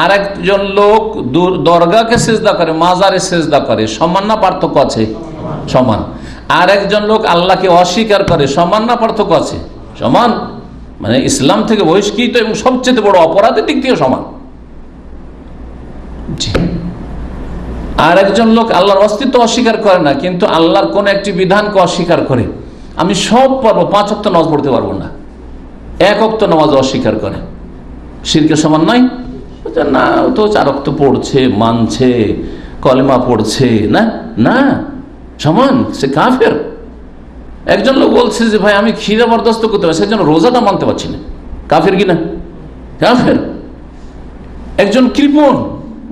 আর একজন লোক দরগাকে সেজদা করে, মাজারে সেজদা করে, সমান না পার্থক্য আছে? সমান। আর একজন লোক আল্লাহকে অস্বীকার করে, সমান না পার্থক্য আছে? সমান। মানে ইসলাম থেকে বহিষ্কৃত এবং সবচেয়ে বড় অপরাধের দিক থেকে সমান। আর একজন লোক আল্লাহর অস্তিত্ব অস্বীকার করে না, কিন্তু আল্লাহর কোন একটি বিধানকে অস্বীকার করে। আমি সব পারবো, 5 ওয়াক্ত নামাজ পড়তে পারবো না, 1 ওয়াক্ত নামাজ অস্বীকার করে, শিরকের সমান নয়? না, ও তো 4 ওয়াক্ত পড়ছে, মানছে, কলেমা পড়ছে, না না সমান, সে কাফের। একজন লোক বলছে যে ভাই আমি খিদা বরদাস্ত করতে পারি, সেজন্য রোজাটা মানতে পারছি না, কাফের কিনা? কাফের। একজন কৃপণ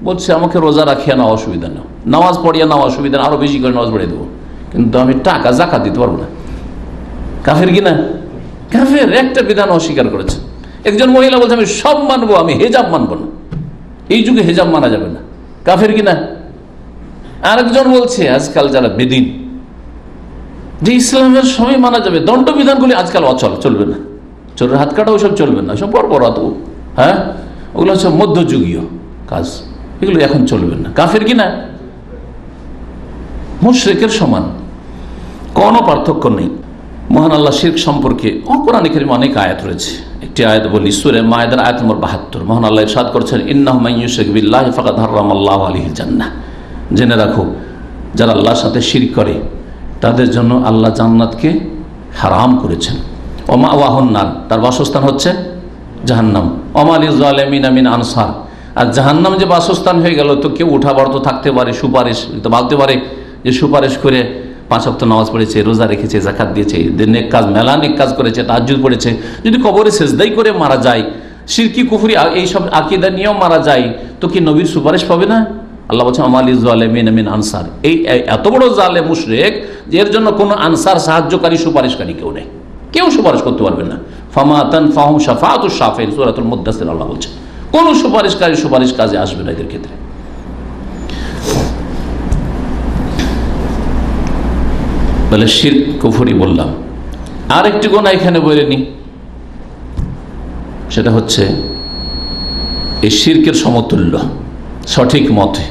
বলছে আমাকে রোজা রাখিয়া না, অসুবিধা না, নামাজ পড়িয়া না, অসুবিধা না, আরো বেশি করে নামাজ পড়িয়ে দেবো, কিন্তু আমি টাকা যাকাত দিতে পারবো না, কাফের কিনা? কাফের। একটা বিধান অস্বীকার করেছে। একজন মহিলা বলছে আমি সব মানবো, আমি হেজাব মানবো না, এই যুগে হেজাব মানা যাবে না, কাফের কিনা? আরেকজন বলছে আজকাল যারা বেদিন, যে ইসলামের সময় মানা যাবে, দণ্ডবিধানগুলি আজকাল অচল, চলবে না, চোরের হাত কাটা ওইসব চলবে না, সব বর্বরত, ওগুলো হচ্ছে মধ্যযুগীয় কাজ, এগুলো এখন চলবে না, কাফের কিনা? মুশরিকের সমান, কোনো পার্থক্য নেই। মহান আল্লাহ শিরক সম্পর্কে কোরআনে কারীমে অনেক আয়াত রয়েছে। একটি আয়াত বলি, সূরা মায়েদার আয়াত নম্বর 72, মহান আল্লাহ ইরশাদ করেছেন, ইন্নাহু মান ইউশরিক বিল্লাহি ফাকাদ হারামাল্লাহু আলাইহিল জান্নাহ। জেনে রাখো, যারা আল্লাহর সাথে শিরক করে তাদের জন্য আল্লাহ জান্নাতকে হারাম করেছেন। ওয়া মাওয়াহুন নার, তার বাসস্থান হচ্ছে জাহান্নাম। ওয়া লিল জালিমিনা মিন আনসার, আর জাহান্নাম যে বাসস্থান হয়ে গেল, তো কেউ উঠাবার তো থাকতে পারে, সুপারিশ তো ভাবতে পারে যে সুপারিশ করে 5 ওয়াক্ত নামাজ পড়েছে, রোজা রেখেছে, যাকাত দিয়েছে, নেক কাজ, মেলা নেক কাজ করেছে, তাহাজ্জুদ পড়েছে, যদি কবরে সেজদাই করে মারা যায়, শিরকি কুফরি এইসব আকীদা নিয়েও মারা যায়, তো কি নবীর সুপারিশ পাবে না? আল্লাহ বলছেন আমালিজ জালিমিনা মিন আনসার। এই এত বড় জালেম মুশরিক যে এর জন্য কোনো আনসার, সাহায্যকারী, সুপারিশকারী কেউ নেই, কেউ সুপারিশ করতে পারবে না। ফামা তানফাহুম শাফাআতুশ শাফিঈন, সূরাতুল মুদ্দাসসির আল্লাহ বলছেন, কোন সুপারিশকারী সুপারিশ কাজে আসবে না এদের ক্ষেত্রে। বলে শিরক কুফরি বললাম। আরেকটি গুনাহ এখানে বলে নি, সেটা হচ্ছে এই শিরকের সমতুল্য সঠিক মতে,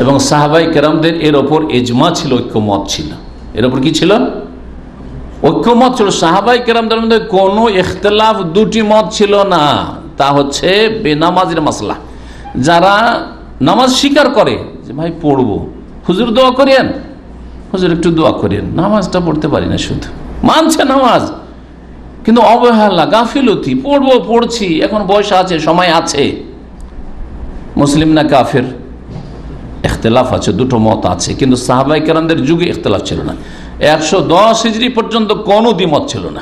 এবং সাহাবাই কেরামদের এর ওপর ইজমা ছিল, ঐক্যমত ছিল। এর ওপর কি ছিল? ঐক্যমত ছিল। সাহাবাই কেরামদের মধ্যে কোনো ইখতিলাফ, দুটি মত ছিল না। তা হচ্ছে বেনামাজের মাসলা। যারা নামাজ স্বীকার করে যে ভাই পড়বো, হুজুর দোয়া করেন, হুজুর একটু দোয়া করেন, নামাজটা পড়তে পারি না, শুধু মানছে নামাজ কিন্তু অবহেলা, গাফিলতি, পড়বো, পড়ছি, এখন বয়স আছে, সময় আছে। মুসলিম না কাফের? ইখতিলাফ আছে, দুটো মত আছে, কিন্তু সাহাবাই কেরামদের যুগে ইখতিলাফ ছিল না। 110 হিজরি পর্যন্ত কোনো দ্বিমত ছিল না।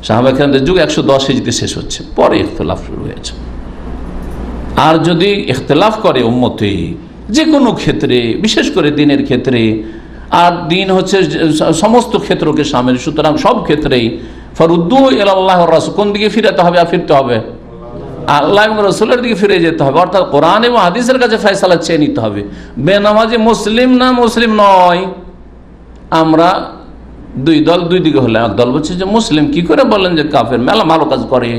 সাহাবাই কেরামদের যুগে 110 হিজরিতে শেষ হচ্ছে, পরে ইখতিলাফ শুরু হয়েছে। আর যদি ইখতিলাফ করে উম্মতে যে কোনো ক্ষেত্রে, বিশেষ করে দিনের ক্ষেত্রে, আর দিন হচ্ছে সমস্ত ক্ষেত্রকে সামিল, সুতরাং সব ক্ষেত্রেই ফরুদ্দু ইলাল্লাহ ওয়া রাসূল, কোন দিকে ফিরাতে হবে? ফিরতে হবে আল্লাহ এবং রাসূলের দিকে ফিরে যেতে হবে, অর্থাৎ কোরআন এবং হাদিসের কাছে ফয়সালা চেয়ে নিতে হবে। বেনামাজি মুসলিম না মুসলিম নয়, আমরা দুই দল, দুই দিকে হলে এক দল বলছে যে মুসলিম, কি করে বলেন যে কাফের, মেলা ভালো কাজ করে।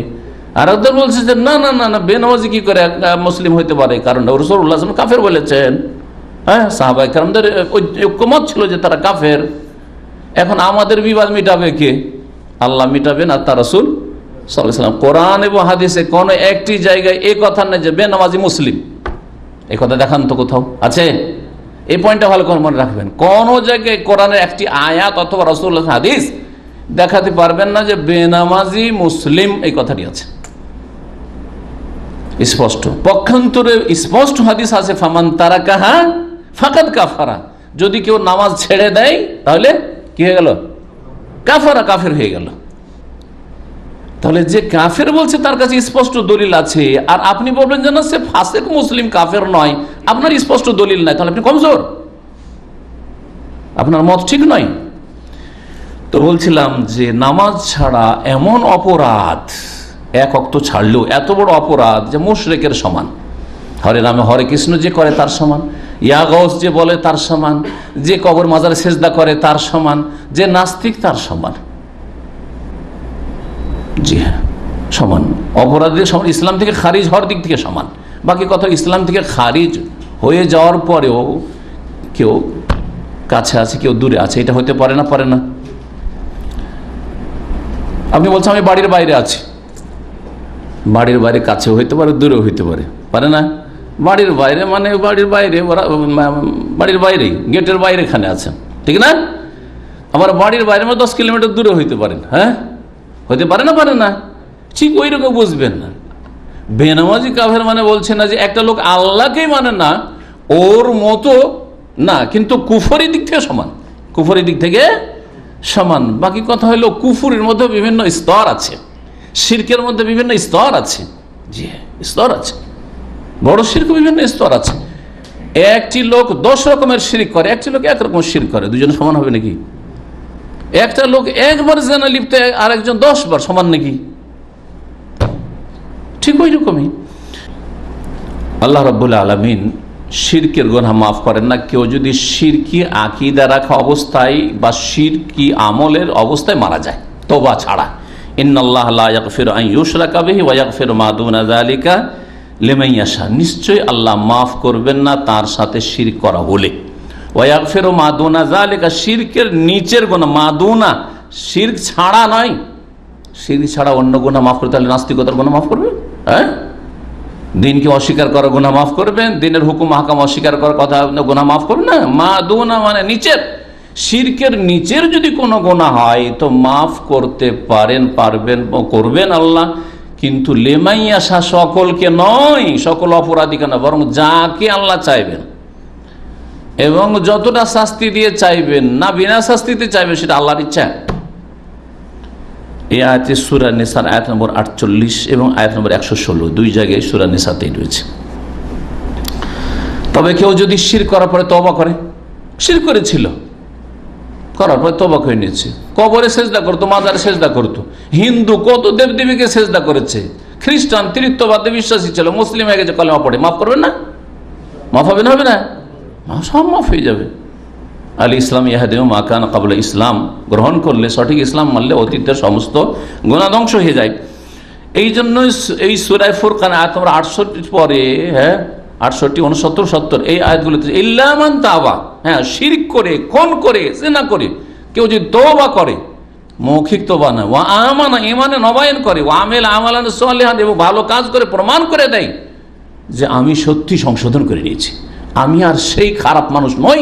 আর এক দল বলছে যে না না না না, বেনামাজি কি করে মুসলিম হইতে পারে, কারণ রাসূলুল্লাহ সাল্লাল্লাহু আলাইহি ওয়াসাল্লাম কাফের বলেছেন। হ্যাঁ, সাহাবায়ে কেরামদের ঐক্যমত ছিল যে তারা কাফের। এখন আমাদের বিবাদ মিটাবে কে? আল্লাহ মিটাবেন আর তার রাসূল সাল্লাল্লাহু আলাইহি ওয়াসাল্লাম। কোরআন এবং হাদিসে কোনো একটি জায়গায় এই কথা নেই যে বেনামাজি মুসলিম, এই কথা দেখান তো কোথাও আছে? এই পয়েন্টটা ভালো করে মনে রাখবেন। কোন জায়গায় কোরআনের একটি আয়াত অথবা রাসূলুল্লাহ হাদিস দেখাতে পারবেন না যে বেনামাজি মুসলিম এই কথাটি আছে। স্পষ্ট, পক্ষান্তরে স্পষ্ট হাদিস আছে, ফামান তারাকাহা ফাকাদ কাফারা, যদি কেউ নামাজ ছেড়ে দেয় তাহলে কি হয়ে গেল? কাফারা, কাফের হয়ে গেল। তাহলে যে কাফের বলছে তার কাছে স্পষ্ট দলিল আছে, আর আপনি বলবেন যে না সে ফাসিক মুসলিম, কাফের নয়, আপনার স্পষ্ট দলিল নাই, তাহলে আপনি কমজোর, আপনার মত ঠিক নয়। তো বলছিলাম যে নামাজ ছাড়া এমন অপরাধ, এক ওয়াক্ত ছাড়লেও এত বড় অপরাধ যে মুশরিকের সমান। হরে নামে হরে কৃষ্ণ যে করে তার সমান, ইয়া গৌস যে বলে তার সমান, যে কবর মাজারে সেজদা করে তার সমান, যে নাস্তিক তার সমান। জি হ্যাঁ, সমান অপরাধের সমান, ইসলাম থেকে খারিজ হওয়ার দিক থেকে সমান। বাকি কথা, ইসলাম থেকে খারিজ হয়ে যাওয়ার পরেও কেউ কাছে আছে, কেউ দূরে আছে, এটা হতে পারে না, পারে না। আপনি বলছেন আমি বাড়ির বাইরে আছি, বাড়ির বাইরে কাছেও হইতে পারে, দূরেও হইতে পারে, পারে না? বাড়ির বাইরে মানে বাড়ির বাইরে, বাড়ির বাইরেই, গেটের বাইরে এখানে আছেন, ঠিক না? আবার বাড়ির বাইরে 10 কিলোমিটার দূরে হইতে পারেন। হ্যাঁ, হইতে পারে না, পারে না? ঠিক ওই রকম বুঝবেন না। বেনামাজি কাফের মানে বলছে না যে একটা লোক আল্লাহকেই মানে না, ওর মতো না, কিন্তু কুফরি দিক থেকে সমান, কুফরি দিক থেকে সমান। বাকি কথা হলো কুফুরের মধ্যে বিভিন্ন স্তর আছে, শিরকের মধ্যে বিভিন্ন স্তর আছে। জি হ্যাঁ, স্তর আছে, বড় শিরক বিভিন্ন স্তর আছে। একটি লোক 10 রকমের শিরক করে, একটি লোক 1 রকমের শিরক করে, দুজন সমান হবে নাকি? একটা লোক একবার জিনা লিপ্ত, আর একজন 10 বার, সমান নাকি? ঠিক ওই রকমই আল্লাহ রাব্বুল আলামিন শিরকের গুনাহ মাফ করেন না। কেউ যদি শিরকি আকীদা রাখা অবস্থায় বা শিরকি আমলের অবস্থায় মারা যায়, তওবা ছাড়া। ইন্নাল্লাহা লা ইয়াগফিরু আন ইউশরাকা বিহি ওয়া ইয়াগফিরু মা দুনা যালিকা লিমান ইয়াশা, নিশ্চয়ই আল্লাহ মাফ করবেন না তার সাথে শিরক করা হলে। ওয়া ইয়াগফিরু মা দুনা যালিকা, শিরকের নিচের গুনাহ, মা দুনা, শিরক ছাড়া নয়, শিরক ছাড়া অন্য গুনাহ মাফ করতে, তাহলে নাস্তিকতার গুনাহ মাফ করবে? হ্যাঁ, দিনকে অস্বীকার করার গুনাহ মাফ করবেন, দিনের হুকুম হাকাম অস্বীকার করার কথা গুনাহ মাফ করবেন না? মা দুনা মানে নিচের, শিরকের নিচের যদি কোনো গুনাহ হয় তো মাফ করতে পারেন, পারবেন, করবেন আল্লাহ, কিন্তু লেমাইয়াশা, সকলকে নয়, সকল অপরাধীকে না, বরং যাকে আল্লাহ চাইবেন এবং যতটা শাস্তি দিয়ে চাইবেন না, বিনা শাস্তিতে চাইবেন, সেটা আল্লাহর ইচ্ছা। এই আয়াতে সূরা নিসার আয়াত নম্বর 48 এবং আয়াত নম্বর 116, দুই জায়গায় সূরা নিসাতেই রয়েছে। তবে কেউ যদি শিরক করার পরে তওবা করে, শিরক করেছিল, করার পরে তওবা করে নিয়েছে, কবরে সেজদা করতো, মাজারে সেজদা করতো, হিন্দু কত দেবদেবীকে সেজদা করেছে, খ্রিস্টান তৃতীয়বাদে বিশ্বাসী ছিল, মুসলিম হয়ে গেছে, কলেমা পড়ে, মাফ করবেন না? মাফ হবে না? হবে না? সব মাফ হয়ে যাবে। আল ইসলাম ইয়াহদিমু মা কানা ক্বাবলা, ইসলাম গ্রহণ করলে, সঠিক ইসলাম মানলে অতীতের সমস্ত গুনাহ ধ্বংস হয়ে যায়। এই জন্য এই সূরা ফুরকান আয়াত নম্বর 68 পরে, 68, 69, 70 এই আয়াতগুলোতে ইল্লা মান তাবা, শিরক করে, খুন করে, জিনা করে কেউ যদি তওবা করে, মৌখিক তওবা না, ওয়া আমানা, ঈমানে নবায়ন করে, ওয়া আমিলা আমালান সালিহান, এবং ভালো কাজ করে প্রমাণ করে দেয় যে আমি সত্যি সংশোধন করে নিয়েছি, আমি আর সেই খারাপ মানুষ নই,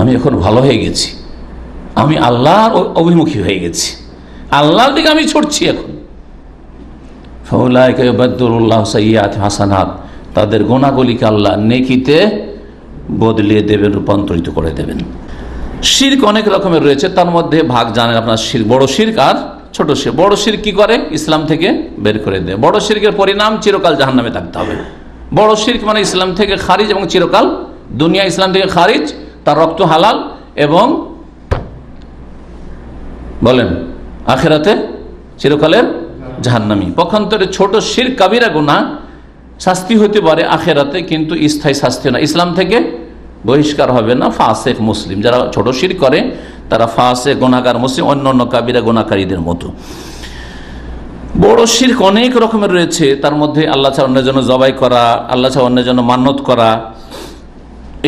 আমি এখন ভালো হয়ে গেছি, আমি আল্লাহর অভিমুখী হয়ে গেছি, আল্লাহর দিকে আমি ছুটছি এখন। ফাউলাইকা ইউবাদদিলুল্লাহু সাইয়্যাতিহিম হাসানাত, তাদের গুনাহগুলিকে আল্লাহ নেকিতে বদলিয়ে দেবেন, রূপান্তরিত করে দেবেন। শিরক অনেক রকমের রয়েছে, তার মধ্যে ভাগ জানেন আপনার, শিরক, বড় শিরক আর ছোট শিরক। বড় শিরক কি করে? ইসলাম থেকে বের করে দেয়। বড় শিরকের পরিণাম চিরকাল জাহান্নামে থাকতে হবে। বড় শিরক মানে ইসলাম থেকে খারিজ এবং চিরকাল, দুনিয়া ইসলাম থেকে খারিজ, তার রক্ত হালাল, এবং বলেন আখিরাতে চিরকালের জাহান্নামী। পক্ষান্তরে ছোট শিরক কাবিরা গুনাহ, শাস্তি হতে পারে আখিরাতে, কিন্তু স্থায়ী শাস্তি না, ইসলাম থেকে বহিষ্কার হবে না। ফাসিক মুসলিম যারা ছোট শিরক করে তারা ফাসিক, গুনাহগার মুসলিম, অন্য কাবিরা গুনাহকারীদের মতো। বড় শিরক অনেক রকমের রয়েছে, তার মধ্যে আল্লাহ ছাড়া অন্যের জন্য জবাই করা, আল্লাহ ছাড়া অন্যের জন্য মান্যত করা,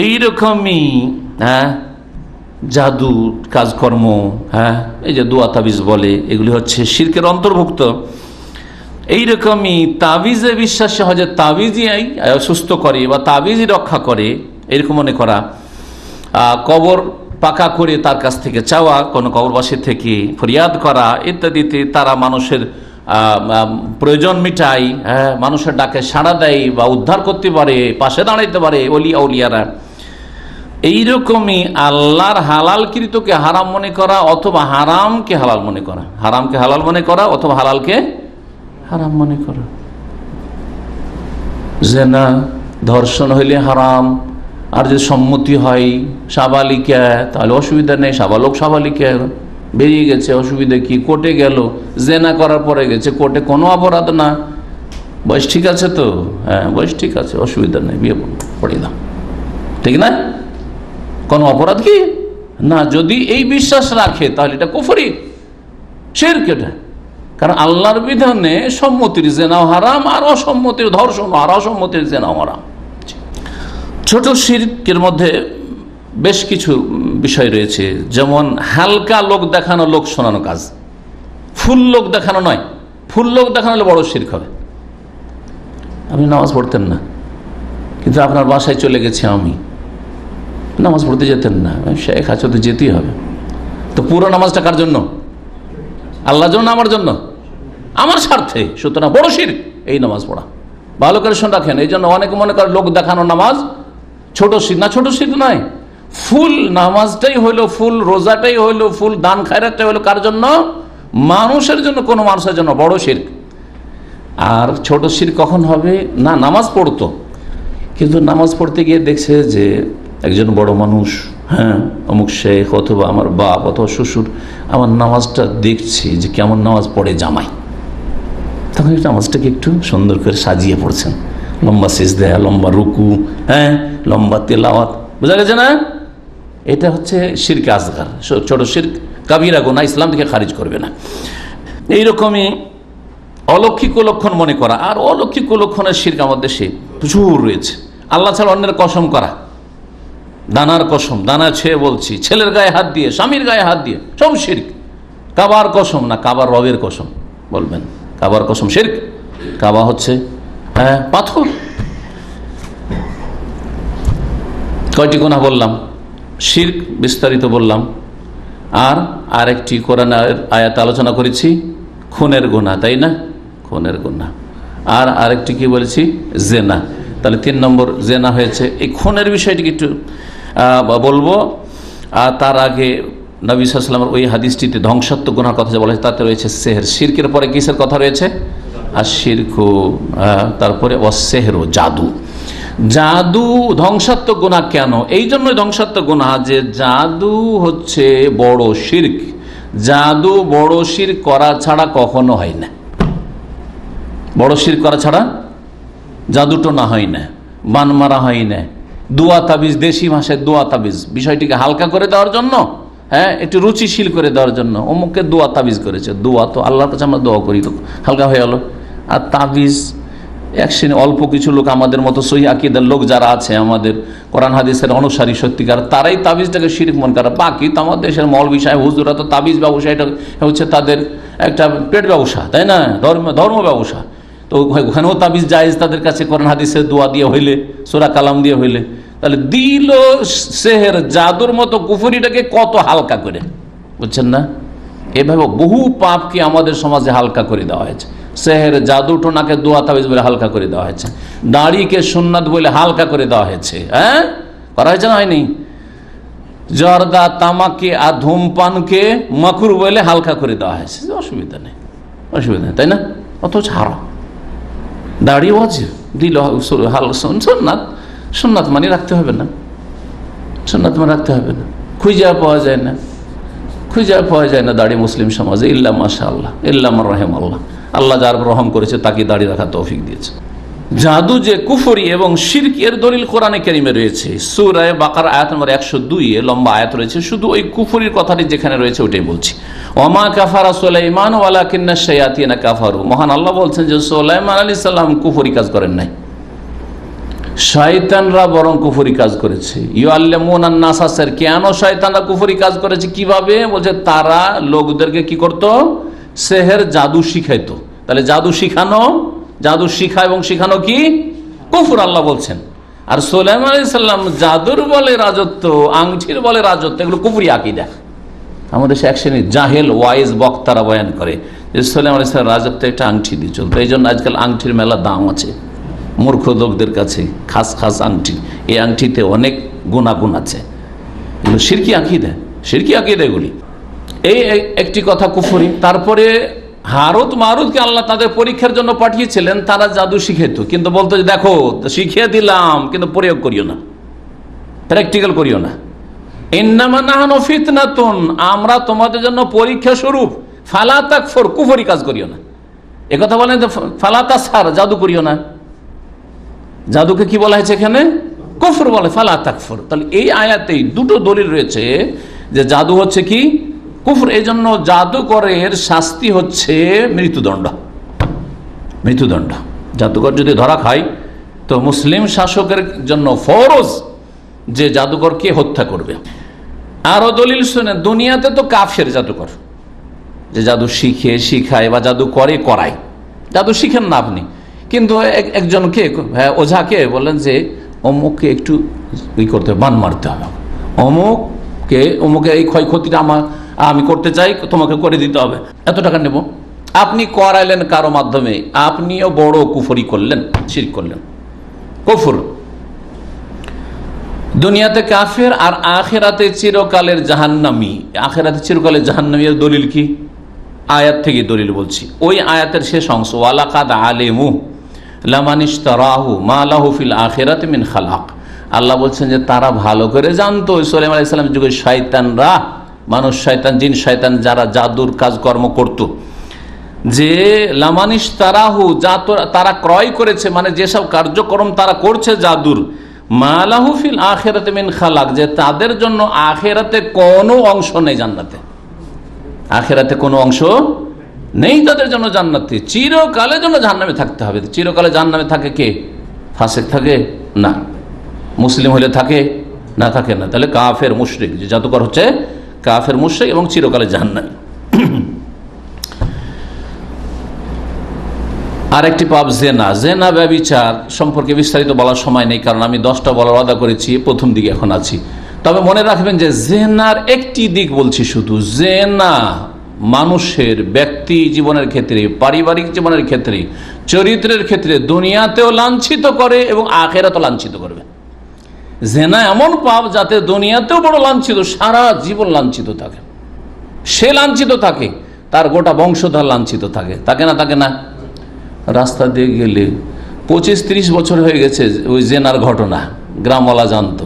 এইরকমই জাদু কাজকর্ম, এই যে দুয়া তাবিজ বলে, এগুলি হচ্ছে শিরকের অন্তর্ভুক্ত। এইরকমই তাবিজে বিশ্বাস হয় যে তাবিজই সুস্থ করে বা তাবিজই রক্ষা করে, এরকম মনে করা। কবর পাকা করে তার কাছ থেকে চাওয়া, কোনো কবরবাসী থেকে ফরিয়াদ করা ইত্যাদিতে তারা মানুষের প্রয়োজন মিটায়, মানুষের ডাকে সাড়া দেয় বা উদ্ধার করতে পারে, পাশে দাঁড়াইতে পারে ওলিয়া উলিয়ারা। এইরকমই আল্লাহর হালালকৃতকে হারাম মনে করা, অথবা হারামকে হালাল মনে করা, হারামকে হালাল মনে করা অথবা হালালকে হারাম মনে করা। জেনা, ধর্ষণ হইলে হারাম, আর যদি সম্মতি হয় সাবালিকা তাহলে অসুবিধা নেই, সাবালক সাবালিকা বেরিয়ে গেছে, অসুবিধা কি, কোর্টে গেল, জেনা করার পরে গেছে কোর্টে, কোনো অপরাধ না, বয়স ঠিক আছে তো, বয়স ঠিক আছে, অসুবিধা নেই, বিয়ে পড়িয়ে দাও, ঠিক না, কোনো অপরাধ কি না। যদি এই বিশ্বাস রাখে তাহলে এটা কুফরি, শিরক এটা। কারণ আল্লাহর বিধানে সম্মতির জেনাও হারাম, আর অসম্মতির ধর্ষণ আর অসম্মতির জেনাও হারাম। ছোট শিরকের মধ্যে বেশ কিছু বিষয় রয়েছে, যেমন হালকা লোক দেখানো, লোক শোনানো কাজ। ফুল লোক দেখানো নয়, ফুল লোক দেখানো হলে বড় শিরক হবে। আপনি নামাজ পড়তেন না, কিন্তু আপনার বাসায় চলে গেছে, আমি নামাজ পড়তে যেতেন না, শেখ আছে তো যেতেই হবে, তো পুরো নামাজটা কার জন্য? আল্লাহর জন্য, আমার জন্য, আমার স্বার্থে, সুতরাং বড় শিরক এই নামাজ পড়া। ভালো করে শুনে রাখেন, এই জন্য অনেকে মনে করে লোক দেখানো নামাজ ছোট শিরক, না, ছোট শিরক নয়। ফুল নামাজটাই হইলো ফুল, রোজাটাই হইলো ফুল, দান খায়রাতটাই হইলো কার জন্য? মানুষের জন্য, কোনো মানুষের জন্য, বড় শিরক। আর ছোট শিরক কখন হবে? না, নামাজ পড়তো, কিন্তু নামাজ পড়তে গিয়ে দেখছে যে একজন বড় মানুষ, অমুক শেখ অথবা আমার বাপ অথবা শ্বশুর আমার নামাজটা দেখছি যে কেমন নামাজ পড়ে জামাই, তখন নামাজটাকে একটু সুন্দর করে সাজিয়ে পড়ছেন, লম্বা সিজদা, লম্বা রুকু, লম্বা তেলাওয়াত, বোঝা গেছে না? এটা হচ্ছে শিরক আসগার, ছোট শিরক কাবিরা গুনাহ, ইসলাম থেকে খারিজ করবে না। এইরকমই অলৌকিক লক্ষণ মনে করা, আর অলৌকিক লক্ষণের শিরক আমাদের দেশে প্রচুর রয়েছে। আল্লাহ ছাড়া অন্যের কসম করা, দানার কসম, দানা ছেয়ে বলছি, ছেলের গায়ে হাত দিয়ে, স্বামীর গায়ে হাত দিয়ে, সব শিরক। কাবার কসম না, কাবার রবের কসম বলবেন, কাবার কসম শিরক। কাবা হচ্ছে পাথর। কয়টি গুনাহ বললাম? শিরক বিস্তারিত বললাম। আর আরেকটি কোরআনের আয়াত আলোচনা করেছি, খুনের গুনাহ, তাই না? খুনের গুনাহ। আর আরেকটি কি বলেছি? জেনা। তাহলে 3 নম্বর জেনা হয়েছে। এই খুনের বিষয়টিকে একটু বলবো। আর তার আগে নবী সাল্লাল্লাহু আলাইহি ওয়াসাল্লামের ওই হাদিসটিতে ধ্বংসাত্মক গুনাহর কথা যে বলা হয়েছে, তাতে রয়েছে সেহর। শিরকের পরে কিসের কথা রয়েছে? আর শিরকু, তারপরে অসেহর, জাদু। জাদু ধ্বংসাত্মক গুনাহ কেন? এই জন্যই ধ্বংসাত্মক গুনাহ যে জাদু হচ্ছে বড় শিরক। জাদু বড় শিরক করা ছাড়া কখনো হয় না। বড় শিরক করা ছাড়া জাদুটো না হয় না, বান মারা হয় না, দোয়া তাবিজ, দেশি ভাষায় দোয়া তাবিজ, বিষয়টিকে হালকা করে দেওয়ার জন্য, হ্যাঁ, একটু রুচিশীল করে দেওয়ার জন্য অমুককে দোয়া তাবিজ করেছে। দোয়া তো আল্লাহর কাছে আমরা দোয়া করি, তো হালকা হয়ে গেল। আর তাবিজ এক শ্রেণী অল্প কিছু লোক, আমাদের মতো সহি আকীদার লোক যারা আছে, আমাদের কোরআন হাদিসের অনুসারী সত্যিকার, তারাই তাবিজটাকে শিরক মনে করে। বাকি তো আমাদের দেশের মৌলবি সাহেব হুজুরা তো তাবিজ ব্যবসা, এটা হচ্ছে তাদের একটা পেট ব্যবসা, তাই না, ধর্ম ব্যবসা। তো ওখানেও তাবিজ জায়েজ তাদের কাছে, কোরআন হাদিসের দোয়া দিয়ে হইলে, সূরা কালাম দিয়ে হইলে। তাহলে দিল সেহের জাদুর মতো কুফরিটাকে কত হালকা করে, বুঝছেন না? এভাবে বহু পাপকে আমাদের সমাজে হালকা করে দেওয়া হয়েছে। সেহের, জাদু টোনাকে দোয়া তাবিজ বলে হালকা করে দেওয়া হয়েছে। দাড়িকে সুন্নাত বলে হালকা করে দেওয়া হয়েছে। হ্যাঁ, করা হয়েছে না, হয়নি? জর্দা, তামাককে আর ধূমপানকে মাকরু বলে হালকা করে দেওয়া হয়েছে। অসুবিধা নেই, অসুবিধা নেই, তাই না? অথচ হারাম। দাড়ি ওয়াজিব, দিল সুন্নাত, সুন্নাত মানে রাখতে হবে না, সুন্নাত মানে রাখতে হবে না। খুঁজে পাওয়া যায় না, খুঁজে পাওয়া যায় না দাড়ি মুসলিম সমাজে, ইল্লা মাশাআল্লাহ, ইল্লা রহিম আল্লাহ। আল্লাহ যার রহম করেছে তাকে দাড়ি রাখা তৌফিক দিয়েছে। জাদু যে কুফরি এবং শিরক, এর দলিল কোরআনে কারিমে রয়েছে। সূরা বাকারা আয়াত নম্বর 102 এ লম্বা আয়াত রয়েছে, শুধু ওই কুফরির কথাটি যেখানে রয়েছে ওটাই বলছি। ওমা কাফারা সুলাইমান ওয়ালাকিন্না শায়াতিনা কাফারু। মহান আল্লাহ বলছেন যে সুলাইমান আলাইহিস সালাম কুফরি কাজ করেন নাই, শয়তানরা বরং কুফরি কাজ করেছে। ইউআল্লিমুনান নাসা সিহর, কেন শয়তানরা কুফরি কাজ করেছে, কিভাবে? বলছে তারা লোকদেরকে কি করত? সেহের, জাদু শিখাইতো। তাহলে জাদু শিখানো, জাদু শিখা এবং শিখানো কি কুফর, আল্লাহ বলছেন। আর সুলাইমান আলাইহিস সালাম জাদুর বলে রাজত্ব, আংটির বলে রাজত্ব, এগুলো কুফরি আকীদা। আমাদের এক শ্রেণীর জাহেল ওয়াইজ বক্তারা বয়ান করে যে সুলাইমান আলাইহিস সালাম রাজত্ব একটা আংটি দিয়ে চলতো, এই জন্য আজকাল আংটির মেলা দাম আছে মূর্খ লোকদের কাছে। খাস খাস আংটি, এই আংটিতে অনেক গুণাগুণ আছে। এগুলো শিরকি আকীদা, শিরকি আকীদা এগুলি। এই একটি কথা কুফরি। তারপরে হারুত মারুতকে আল্লাহ তাদের পরীক্ষার জন্য পাঠিয়েছিলেন, তারা জাদু শিখেতো, কিন্তু বলতো যে দেখো শিখিয়ে দিলাম কিন্তু প্রয়োগ করিও না, প্র্যাকটিক্যাল করিও না। ইন্নামা নাহনু ফিতনাতুন, আমরা তোমাদের জন্য পরীক্ষা স্বরূপ। ফালা তাকফুর, কুফরি কাজ করিও না। একথা বলেন ফালা তাসহার, জাদু করিও না। জাদুকে কি বলা হয়েছে এখানে? কুফর বলে, ফালা তাকফুর। তাহলে এই আয়াতেই দুটো দলিল রয়েছে যে জাদু হচ্ছে কি কুফর। এই জন্য জাদুকরের শাস্তি হচ্ছে মৃত্যুদণ্ড। মৃত্যুদণ্ড, জাদুকর যদি ধরা খায় তো মুসলিম শাসকের জন্য ফরজ যে জাদুকরকে হত্যা করবে। আরো দলিল শুনে, দুনিয়াতে তো কাফের জাদুকর, যে জাদু শিখায় বা জাদু করায়। জাদু শিখেন না আপনি, কিন্তু একজনকে, ওঝাকে বললেন যে অমুককে একটু করতে হবে, বান মারতে হবে, অমুকে এই ক্ষয়ক্ষতিটা আমি করতে চাই, তোমাকে করে দিতে হবে, এত টাকা নেব। আপনি করাইলেন কারো মাধ্যমে, আপনিও বড় কুফরি করলেন, শিরক করলেন, কুফর। দুনিয়াতে কাফের আর আখিরাতে চিরকালের জাহান্নামী। আখিরাতে চিরকালের জাহান্নামী এর দলিল কি? আয়াত থেকে দলিল বলছি। ওই আয়াতের শেষ অংশ, ওয়ালাকাদ আলিমু লামান ইশতারাহু মা লাহু ফিল আখিরাতি মিন খালাক। আল্লাহ বলছেন যে তারা ভালো করে জানতো, সুলাইমান আলাইহিস সালামের যুগে শয়তানরা, মানুষ শয়তান, জিন শয়তান যারা জাদুর কাজকর্ম করত, যে লামান ইশতারাহু, যা তারা ক্রয় করেছে, মানে যেসব কার্যক্রম তারা করছে জাদুর, মা লাহু ফিল আখিরাতি মিন খালাক, যে তাদের জন্য আখিরাতে কোনো অংশ নেই জান্নাতে। আখিরাতে কোনো অংশ নেই তাদের জন্য জান্নাতে, চিরকালের জন্য জাহান্নামে থাকতে হবে। চিরকালে জাহান্নামে থাকে কে? ফাসিক থাকে না, মুসলিম হলে থাকে না, থাকে না। তাহলে কাফের মুশরিক, যে জাদুকর হচ্ছে কাফের মুশরিক এবং চিরকালে জাহান্নামী। আরেকটি পাপ জেনা। জেনা ব্যভিচার সম্পর্কে বিস্তারিত বলার সময় নেই, কারণ আমি 10টা বলার ওয়াদা করেছি, প্রথম দিকে এখন আছি। তবে মনে রাখবেন যে জেনার একটি দিক বলছি শুধু, জেনা মানুষের ব্যক্তি জীবনের ক্ষেত্রে, পারিবারিক জীবনের ক্ষেত্রে, চরিত্রের ক্ষেত্রে দুনিয়াতেও লাঞ্ছিত করে এবং আখিরাতেও লাঞ্ছিত করবে। জেনা এমন পাপ যাতে দুনিয়াতেও বড় লাঞ্ছিত, সারা জীবন লাঞ্ছিত থাকে, সে লাঞ্ছিত থাকে, তার গোটা বংশধর লাঞ্ছিত থাকে, থাকে না, থাকে না। রাস্তা দিয়ে গেলে 25-30 বছর হয়ে গেছে ওই জেনার ঘটনা, গ্রামওয়ালা জানতো,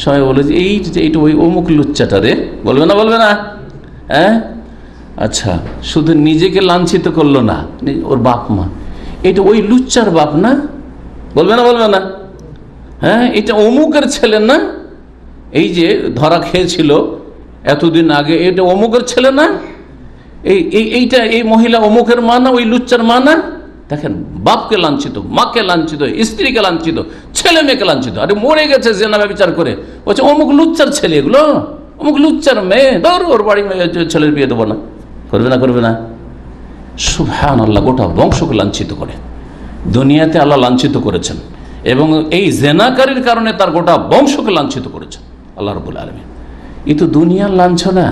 সবাই বলে যে এইটা ওই অমুক লুচ্চাটা রে, বলবে না, বলবে না? হ্যাঁ, আচ্ছা, শুধু নিজেকে লাঞ্ছিত করলো না, ওর বাপ মা, এটা ওই লুচ্চার বাপ না, বলবে না, বলবে না? হ্যাঁ, এটা অমুকের ছেলে না, এই যে ধরা খেয়েছিল এতদিন আগে, এটা অমুকের ছেলে না, এইটা এই মহিলা অমুকের মা না, ওই লুচ্চার মা না। দেখেন, বাপকে লাঞ্ছিত, মাকে লাঞ্ছিত, স্ত্রীকে লাঞ্ছিত, ছেলে মেয়েকে লাঞ্ছিত। আরে মরে গেছে জেনা ব্যভিচার করে, বলছে অমুক লুচ্চার ছেলে, এগুলো অমুক লুচ্চার মেয়ে, ধর ওর বাড়ি ছেলের বিয়ে দেবো না। করবে না, করবে না? সুবহানাল্লাহ, গোটা বংশকে লাঞ্ছিত করে দুনিয়াতে আল্লাহ লাঞ্ছিত করেছেন, এবং এই জেনাকারীর কারণে তার গোটা বংশকে লাঞ্ছিত করেছেন আল্লাহ রাব্বুল আলামিন। এই তো দুনিয়ার লাঞ্ছনা,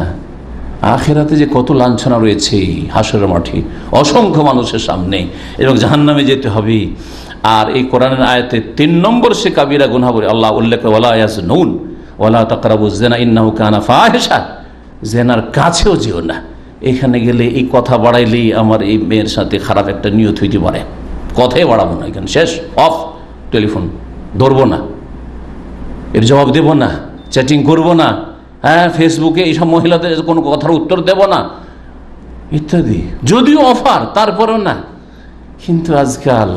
আখিরাতে যে কত লাঞ্ছনা রয়েছে হাসরের মাঠে অসংখ্য মানুষের সামনে, এবং জাহান্নামে যেতে হবে। আর এই কোরআনের আয়াতে 3 নম্বর সে কাবিরা গুনাহ বলে আল্লাহ উল্লেখ, ওয়ালা ইয়াজনুন ওয়ালা তাকরাবুজ জিনা ইন্নাহু কানা ফাহিশা, জেনার কাছেও যেও না। এখানে গেলে এই কথা বাড়াইলেই আমার এই মেয়ের সাথে খারাপ একটা নিয়ত হইতে পারে, কথাই বাড়াবো না, এখানে শেষ, অফ, টেলিফোন ধরবো না, এর জবাব দেব না, চ্যাটিং করব না, হ্যাঁ, ফেসবুকে এইসব মহিলাদের কোনো কথার উত্তর দেব না ইত্যাদি। যদিও অফার, তারপরেও না। কিন্তু আজকাল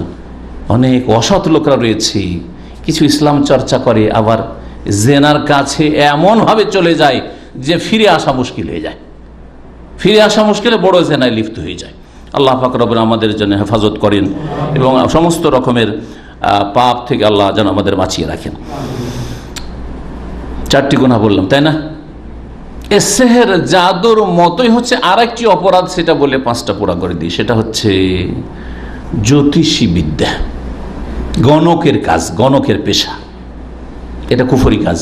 অনেক অসৎ লোকরা রয়েছে, কিছু ইসলাম চর্চা করে, আবার জেনার কাছে এমনভাবে চলে যায় যে ফিরে আসা মুশকিল হয়ে যায়, ফিরে আসা মুশকিলে বড় জেনায় লিপ্ত হয়ে যায়। আল্লাহ পাক রব্বুল আমাদের জন্য হেফাজত করেন, এবং সমস্ত রকমের পাপ থেকে আল্লাহ যেন আমাদের বাঁচিয়ে রাখেন। 4টি গুনাহ বললাম, তাই না? সেহের জাদুর মতোই হচ্ছে আরেকটি অপরাধ, সেটা বলে 5টা পুরা করে দিই। সেটা হচ্ছে জ্যোতিষী বিদ্যা, গণকের কাজ, গণকের পেশা। এটা কুফরি কাজ,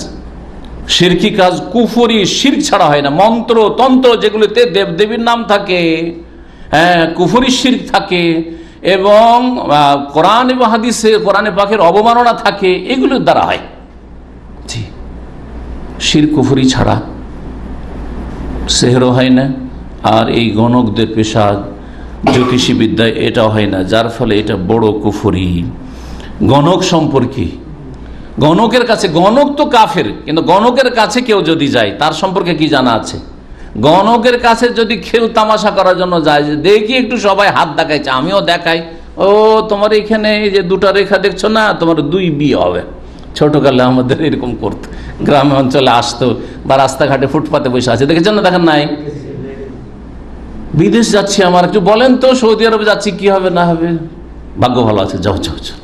শিরকি কাজ। কুফরি শিরক ছাড়া হয় না। মন্ত্র তন্ত্র যেগুলোতে দেবদেবীর নাম থাকে, হ্যাঁ, কুফরি শিরক থাকে, এবং কোরআন এবং হাদিসে কোরআনে পাকের অবমাননা থাকে, এগুলোর দ্বারা হয়। জি, শিরক কুফরি ছাড়া সেহরও হয় না, আর এই গণকদের পেশা জ্যোতিষী বিদ্যায় এটাও হয় না, যার ফলে এটা বড় কুফরি। গণক সম্পর্কে, গণকের কাছে, গণক তো কাফের, কিন্তু গণকের কাছে কেউ যদি যায়, তার সম্পর্কে কি জানা আছে? গণকের কাছে যদি খেল তামাশা করার জন্য যায়, যে দেখি একটু সবাই হাত দেখাইছে, আমিও দেখাই, ও তোমার এখানে এই যে 2টা রেখা দেখছো না, তোমার 2 বিয়ে হবে। ছোটকালে আমাদের এরকম করতো, গ্রামে অঞ্চলে আসতো, বা রাস্তাঘাটে ফুটপাতে বসে আছে, দেখেছেন না? দেখেন নাই? বিদেশ যাচ্ছি, আমার একটু বলেন তো, সৌদি আরবে যাচ্ছি, কি হবে না হবে? ভাগ্য ভালো আছে, যাও যাও যাও।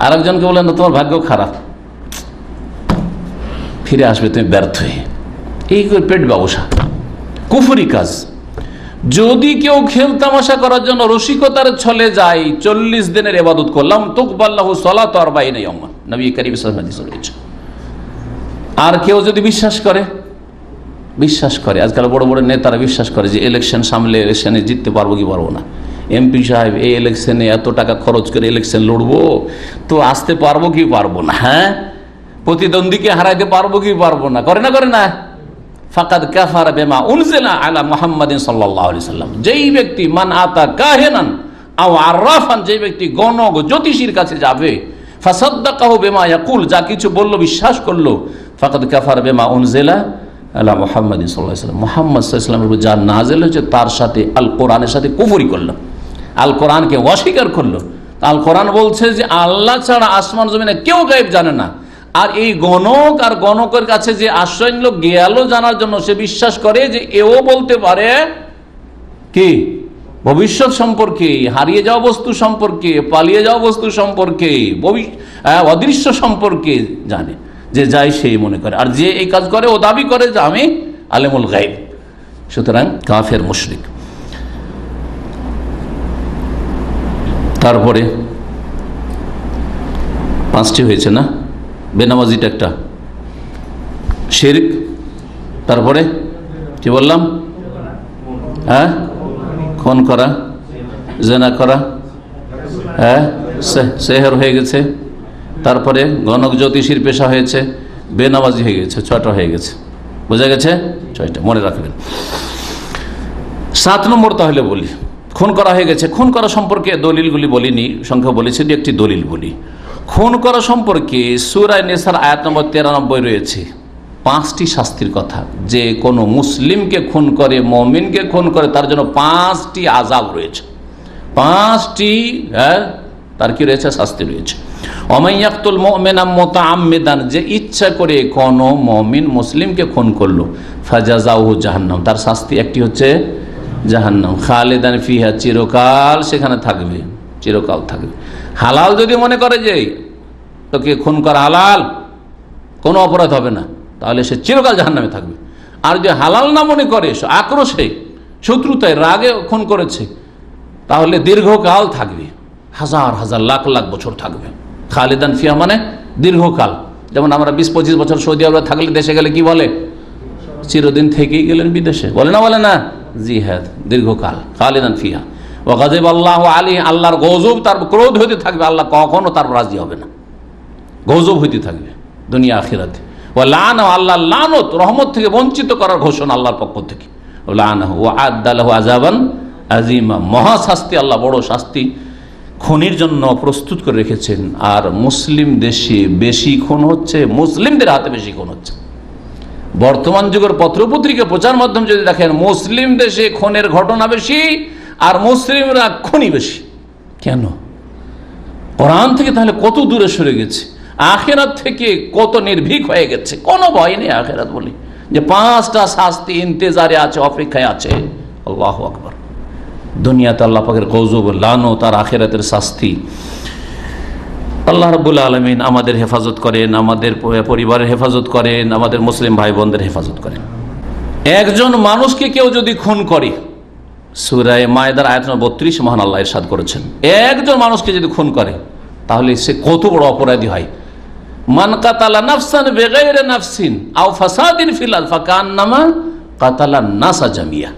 আর একজনকে বলেন না, তোমার ভাগ্য খারাপ, ফিরে আসবে তুমি ব্যর্থ হয়ে। এই পেট ব্যবসা, কুফরি কাজ। যদি কেউ খেল তামাশা করার জন্য রসিকতার ছলে যায়, 40 দিনের ইবাদত করলাম, তুকবাল্লাহু সালাতু 40 ইয়াওমান, নবী করিম সাল্লাল্লাহু আলাইহি ওয়াসাল্লাম বলেছেন। আর কেউ যদি বিশ্বাস করে, আজকাল বড় বড় নেতারা বিশ্বাস করে যে ইলেকশন সামলে ইলেকশনে জিততে পারবো কি পারবো না, এমপি সাহেব এই ইলেকশনে এত টাকা খরচ করে ইলেকশন লড়বো, তো আসতে পারবো কি পারবো না, হ্যাঁ, প্রতিদ্বন্দ্বীকে হারাইতে পারবো কি পারবো না, করে না? ফাকাদ কাফারা বিমা উনজিলা আলা মুহাম্মাদিন সাল্লাল্লাহু আলাইহি সাল্লাম। যেই ব্যক্তি মান আতা কাহিনান আও আরাফান, যেই ব্যক্তি গণক জ্যোতিষীর কাছে যাবে, ফাসাদ্দাকাহু বিমা ইয়াকুল, যা কিছু বললো বিশ্বাস করলো, ফাকাদ কাফারা বিমা উনজিলা আলা মুহাম্মাদিন সাল্লাল্লাহু আলাইহি সাল্লাম, মুহাম্মদ সাল্লাল্লাহু আলাইহি সাল্লামের উপর যা নাযিল হয়েছে তার সাথে, আল কোরআনের সাথে কুফরি করলো, আল কোরআনকে অস্বীকার করলো। আল কোরআন বলছে যে আল্লাহ ছাড়া আসমান জমিনে কেউ গায়েব জানে না। আর এই গণক আর গণকের কাছে যে আশ্রয় নিল গেল জানার জন্য, সে বিশ্বাস করে যে এও বলতে পারে কি ভবিষ্যৎ সম্পর্কে, হারিয়ে যাওয়া বস্তু সম্পর্কে, পালিয়ে যাওয়া বস্তু সম্পর্কে, অদৃশ্য সম্পর্কে জানে, যে যাই সেই মনে করে। আর যে এই কাজ করে ও দাবি করে যে আমি আলেমুল গায়ব। সুতরাং কাফের মুশরিক। তারপরে 5টি হয়েছে না? বেনামাজিটা একটা, শিরক, তারপরে কি বললাম, হ্যাঁ, খুন করা, জেনা করা, হ্যাঁ, সেহর হয়ে গেছে, তারপরে গণক জ্যোতিষীর পেশা হয়েছে, বেনামাজি হয়ে গেছে, 6টা হয়ে গেছে। বোঝা গেছে? 6টা মনে রাখবেন। 7 নম্বর তাহলে বলি, খুন করা হয়ে গেছে। খুন করা সম্পর্কে দলিলগুলি বলিনি, সংখ্যা বলেছি, একটি দলিল বলি। খুন করা সম্পর্কে সূরা নিসার আয়াত নম্বর 93 রয়েছে 5টি শাস্তির কথা। যে কোনো মুসলিমকে খুন করে, মুমিনকে খুন করে, তার জন্য 5টি আযাব রয়েছে, 5টি তার কি রয়েছে? শাস্তি রয়েছে। ওমাইয়াকতুল মুমিনাম মুতাআম্মিদান, যে ইচ্ছা করে কোন মুমিন মুসলিমকে খুন করলো, ফাজাজাউহু জাহান্নাম, তার শাস্তি একটি হচ্ছে জাহান্নাম, খালিদান ফিহা, চিরকাল সেখানে থাকবে, চিরকাল থাকবে। হালাল যদি মনে করে যে তোকে খুন করা হালাল, কোনো অপরাধ হবে না, তাহলে সে চিরকাল জাহান্নামে থাকবে। আর যদি হালাল না মনে করে, আক্রোশে, শত্রুতায়, রাগে খুন করেছে, তাহলে দীর্ঘকাল থাকবে, হাজার হাজার লাখ লাখ বছর থাকবে। খালিদান ফিহা মানে দীর্ঘকাল। যেমন আমরা 20-25 বছর সৌদি আরবে থাকলে দেশে গেলে কি বলে? চিরদিন থেকেই গেলেন বিদেশে, বলে না? বলে না? জি হ্যাঁ, দীর্ঘকাল। খালিদান ফিহা ওয়া গাযিব আল্লাহু আলাইহি, আল্লাহর গজব, তার ক্রোধ হইতে থাকবে, আল্লাহ কখনো তার রাজি হবে না, গজব হইতে থাকবে দুনিয়া আখিরাতে। ওয়া লানাহু, আল্লাহ লানত, রহমত থেকে বঞ্চিত করার ঘোষণা আল্লাহর পক্ষ থেকে। ওয়া লানাহু ওয়া আ'আদ্দা লাহু আযাবান আযীমা, মহা শাস্তি, আল্লাহ বড় শাস্তি খুনির জন্য প্রস্তুত করে রেখেছেন। আর মুসলিম দেশে বেশি খুন হচ্ছে, মুসলিমদের হাতে বেশি খুন হচ্ছে। বর্তমান যুগের পত্রপত্রিকা প্রচার মাধ্যম যদি দেখেন, মুসলিম দেশে খুনের ঘটনা বেশি আর মুসলিমরা খুনি বেশি। কেন? কোরআন থেকে তাহলে কত দূরে সরে গেছে, আখিরাত থেকে কত নির্ভীক হয়ে গেছে, কোনো ভয় নেই আখিরাত বলি, যে 5টা শাস্তি ইন্তেজারে আছে, অপেক্ষায় আছে। আল্লাহু আকবার। দুনিয়াতে আল্লাহ পাকের গজব, লানত, আর আখিরাতের শাস্তি। আল্লাহ রাব্বুল আলামিন আমাদের হেফাজত করেন, আমাদের পরিবারের হেফাজত করেন, আমাদের মুসলিম ভাই বোনদের হেফাজত করেন। একজন মানুষকে কেউ যদি খুন করে, সূরা মায়েদার আয়াত নম্বর 32 মহান আল্লাহ ইরশাদ করেছেন, একজন মানুষকে যদি খুন করে তাহলে সে কত বড় অপরাধী হয়। মান কাতালা নাফসান বিগাইরি নাফসিন আও ফাসাদিন ফিল আরদ ফাকান্নামা কাতালান নাসা জামিয়া,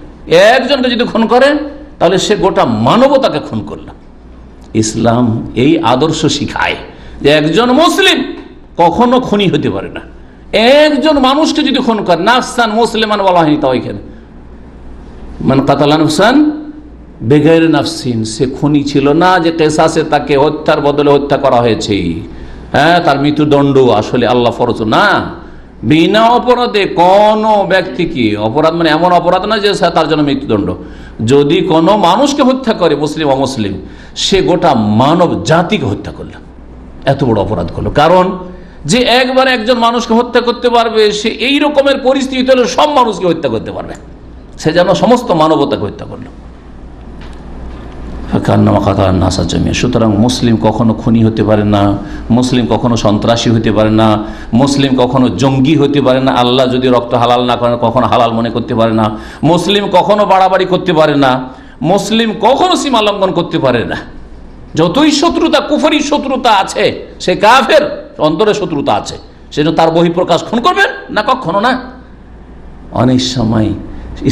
একজনকে যদি খুন করে তাহলে সে গোটা মানবতাকে খুন করল। ইসলাম এই আদর্শ শিখায় যে একজন মুসলিম কখনো খুনি হতে পারে না। একজন মানুষকে যদি খুন করে, নাফসান মুসলিমান বলা হয়নি, তাও এখানে মান কাতালা নাফসান বেগাইরে নাফসিন, সে খুনি ছিল না যে কেসাসে তাকে হত্যার বদলে হত্যা করা হয়েছে, হ্যাঁ তার মৃত্যুদণ্ড আসলে আল্লাহ ফরজ না। বিনা অপরাধে কোন ব্যক্তিকে, অপরাধ মানে এমন অপরাধ না যে তার জন্য মৃত্যুদণ্ড, যদি কোনো মানুষকে হত্যা করে, মুসলিম অমুসলিম, সে গোটা মানব জাতিকে হত্যা করলো, এত বড় অপরাধ করলো। কারণ যে একবার একজন মানুষকে হত্যা করতে পারবে, সে এই রকমের পরিস্থিতি হলে সব মানুষকে হত্যা করতে পারবে, সে যেন সমস্ত মানবতাকে হত্যা করলো। সুতরাং মুসলিম কখনো খুনি হতে পারে না, মুসলিম কখনো সন্ত্রাসী হতে পারে না, মুসলিম কখনো জঙ্গি হতে পারে না, আল্লাহ যদি রক্ত হালাল না করেন কখনো হালাল মনে করতে পারে না, মুসলিম কখনো বাড়াবাড়ি করতে পারে না, মুসলিম কখনো সীমা লঙ্ঘন করতে পারে না। যতই শত্রুতা, কুফরি শত্রুতা আছে, সে কাফের অন্তরে শত্রুতা আছে, সেজন্য তার বহিঃপ্রকাশ খুন করবেন না, কখনো না। অনেক সময়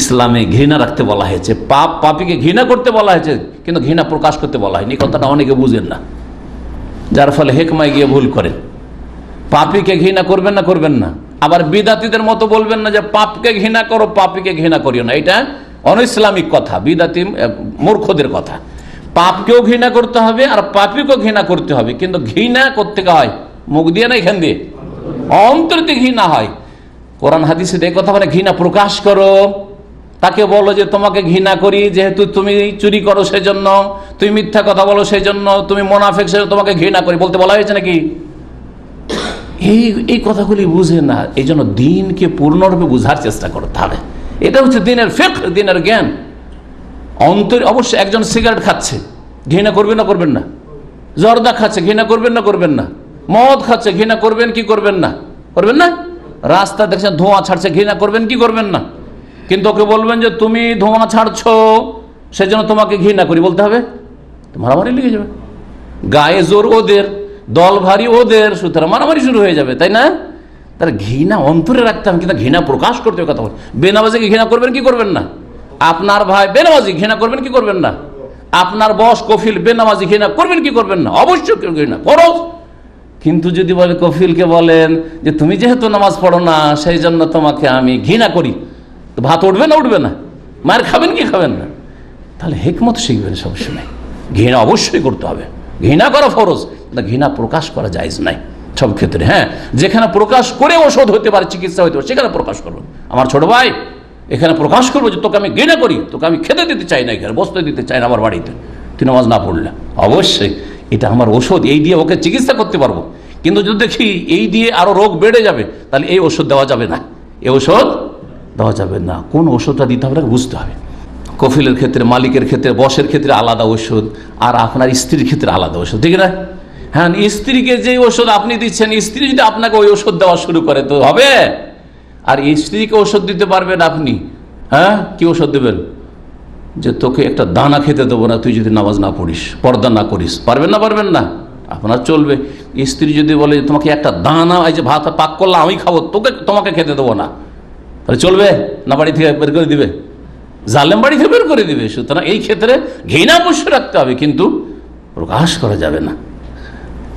ইসলামে ঘৃণা রাখতে বলা হয়েছে, পাপীকে ঘৃণা করতে বলা হয়েছে, কিন্তু ঘৃণা প্রকাশ করতে বলা হয়নি। কথাটা অনেকে বুঝেন না, যার ফলে হেকমায় গিয়ে ভুল করেন। পাপীকে ঘৃণা করবেন না, করবেন না। আবার বিদাতীদের মতো বলবেন না যে পাপকে ঘৃণা করো, পাপীকে ঘৃণা করিও না, এটা অনইসলামিক কথা, বিদাতি মূর্খদের কথা। পাপকেও ঘৃণা করতে হবে আর পাপীকেও ঘৃণা করতে হবে, কিন্তু ঘৃণা করতে হয় মুখ দিয়ে না, এখান দিয়ে, অন্তরতে ঘৃণা হয়। কোরআন হাদিসে এই কথা মানে ঘৃণা প্রকাশ করো, তাকে বলো যে তোমাকে ঘৃণা করি, যেহেতু তুমি চুরি করো সেজন্য, তুমি মিথ্যা কথা বলো সেজন্য, তুমি মুনাফিক সেজন্য তোমাকে ঘৃণা করি, বলতে বলা হয়েছে নাকি? এই কথাগুলি বুঝে না, এই জন্য দিনকে পূর্ণরূপে বুঝার চেষ্টা করতে হবে। এটা হচ্ছে দিনের ফিকহ, দিনের জ্ঞান। অন্তর অবশ্যই একজন সিগারেট খাচ্ছে, ঘৃণা করবেন না, করবেন না? জর্দা খাচ্ছে, ঘৃণা করবেন না, করবেন না? মদ খাচ্ছে, ঘৃণা করবেন কি করবেন না, করবেন না? রাস্তা দেখছেন ধোঁয়া ছাড়ছে, ঘৃণা করবেন কি করবেন না? কিন্তু ওকে বলবেন যে তুমি ধোঁয়া ছাড়ছো সেজন্য তোমাকে ঘৃণা করি, বলতে হবে? মারামারি লেগে যাবে, গায়ে জোর ওদের, দল ভারী ওদের, সুতরাং মারামারি শুরু হয়ে যাবে, তাই না? তার ঘৃণা অন্তরে রাখতে হবে, কিন্তু ঘৃণা প্রকাশ করতে হবে। কথা বল, বেনামাজিকে ঘৃণা করবেন কি করবেন না? আপনার ভাই বেনামাজি, ঘৃণা করবেন কি করবেন না? আপনার বস কফিল বেনামাজি, ঘৃণা করবেন কি করবেন না? অবশ্যই ঘৃণা করো। কিন্তু যদি বলে, কফিলকে বলেন যে তুমি যেহেতু নামাজ পড়ো না সেই জন্য তোমাকে আমি ঘৃণা করি, তো ভাত উঠবে না, উঠবে না? মায়ের খাবেন কি খাবেন না? তাহলে হিকমত শিখবেন সবসময়। ঘৃণা অবশ্যই করতে হবে, ঘৃণা করা ফরজ, ঘৃণা প্রকাশ করা জায়েজ নাই সব ক্ষেত্রে। হ্যাঁ, যেখানে প্রকাশ করে ওষুধ হতে পারে, চিকিৎসা হতে পারে, সেখানে প্রকাশ করবো। আমার ছোট ভাই, এখানে প্রকাশ করবো যে তোকে আমি ঘৃণা করি, তোকে আমি খেতে দিতে চাই না, এখানে বসতে দিতে চাই না আমার বাড়িতে, তুই নামাজ না পড়লে, অবশ্যই এটা আমার ওষুধ, এই দিয়ে ওকে চিকিৎসা করতে পারবো। কিন্তু যদি দেখি এই দিয়ে আরো রোগ বেড়ে যাবে, তাহলে এই ওষুধ দেওয়া যাবে না, এই ওষুধ দেওয়া যাবে না। কোন ওষুধটা দিতে হবে বুঝতে হবে। কফিলের ক্ষেত্রে, মালিকের ক্ষেত্রে, বসের ক্ষেত্রে আলাদা ওষুধ, আর আপনার স্ত্রীর ক্ষেত্রে আলাদা ওষুধ, ঠিক না? হ্যাঁ, স্ত্রীকে যে ওষুধ আপনি দিচ্ছেন, স্ত্রী যদি আপনাকে ওই ওষুধ দেওয়া শুরু করে তো হবে। আর স্ত্রীকে ওষুধ দিতে পারবেন আপনি? হ্যাঁ, কি ওষুধ দেবেন? যে তোকে একটা দানা খেতে দেবো না তুই যদি নামাজ না পড়িস, পর্দা না করিস। পারবেন না? পারবেন না। আপনার চলবে। স্ত্রী যদি বলে তোমাকে একটা দানা, এই যে ভাত পাক করলাম আমি খাবো, তোমাকে খেতে দেবো না, তাহলে চলবে না? বাড়ি থেকে বের করে দিবে, জালেম বাড়ি থেকে বের করে দিবে। সুতরাং এই ক্ষেত্রে ঘৃণা অবশ্যই রাখতে হবে, কিন্তু প্রকাশ করা যাবে না।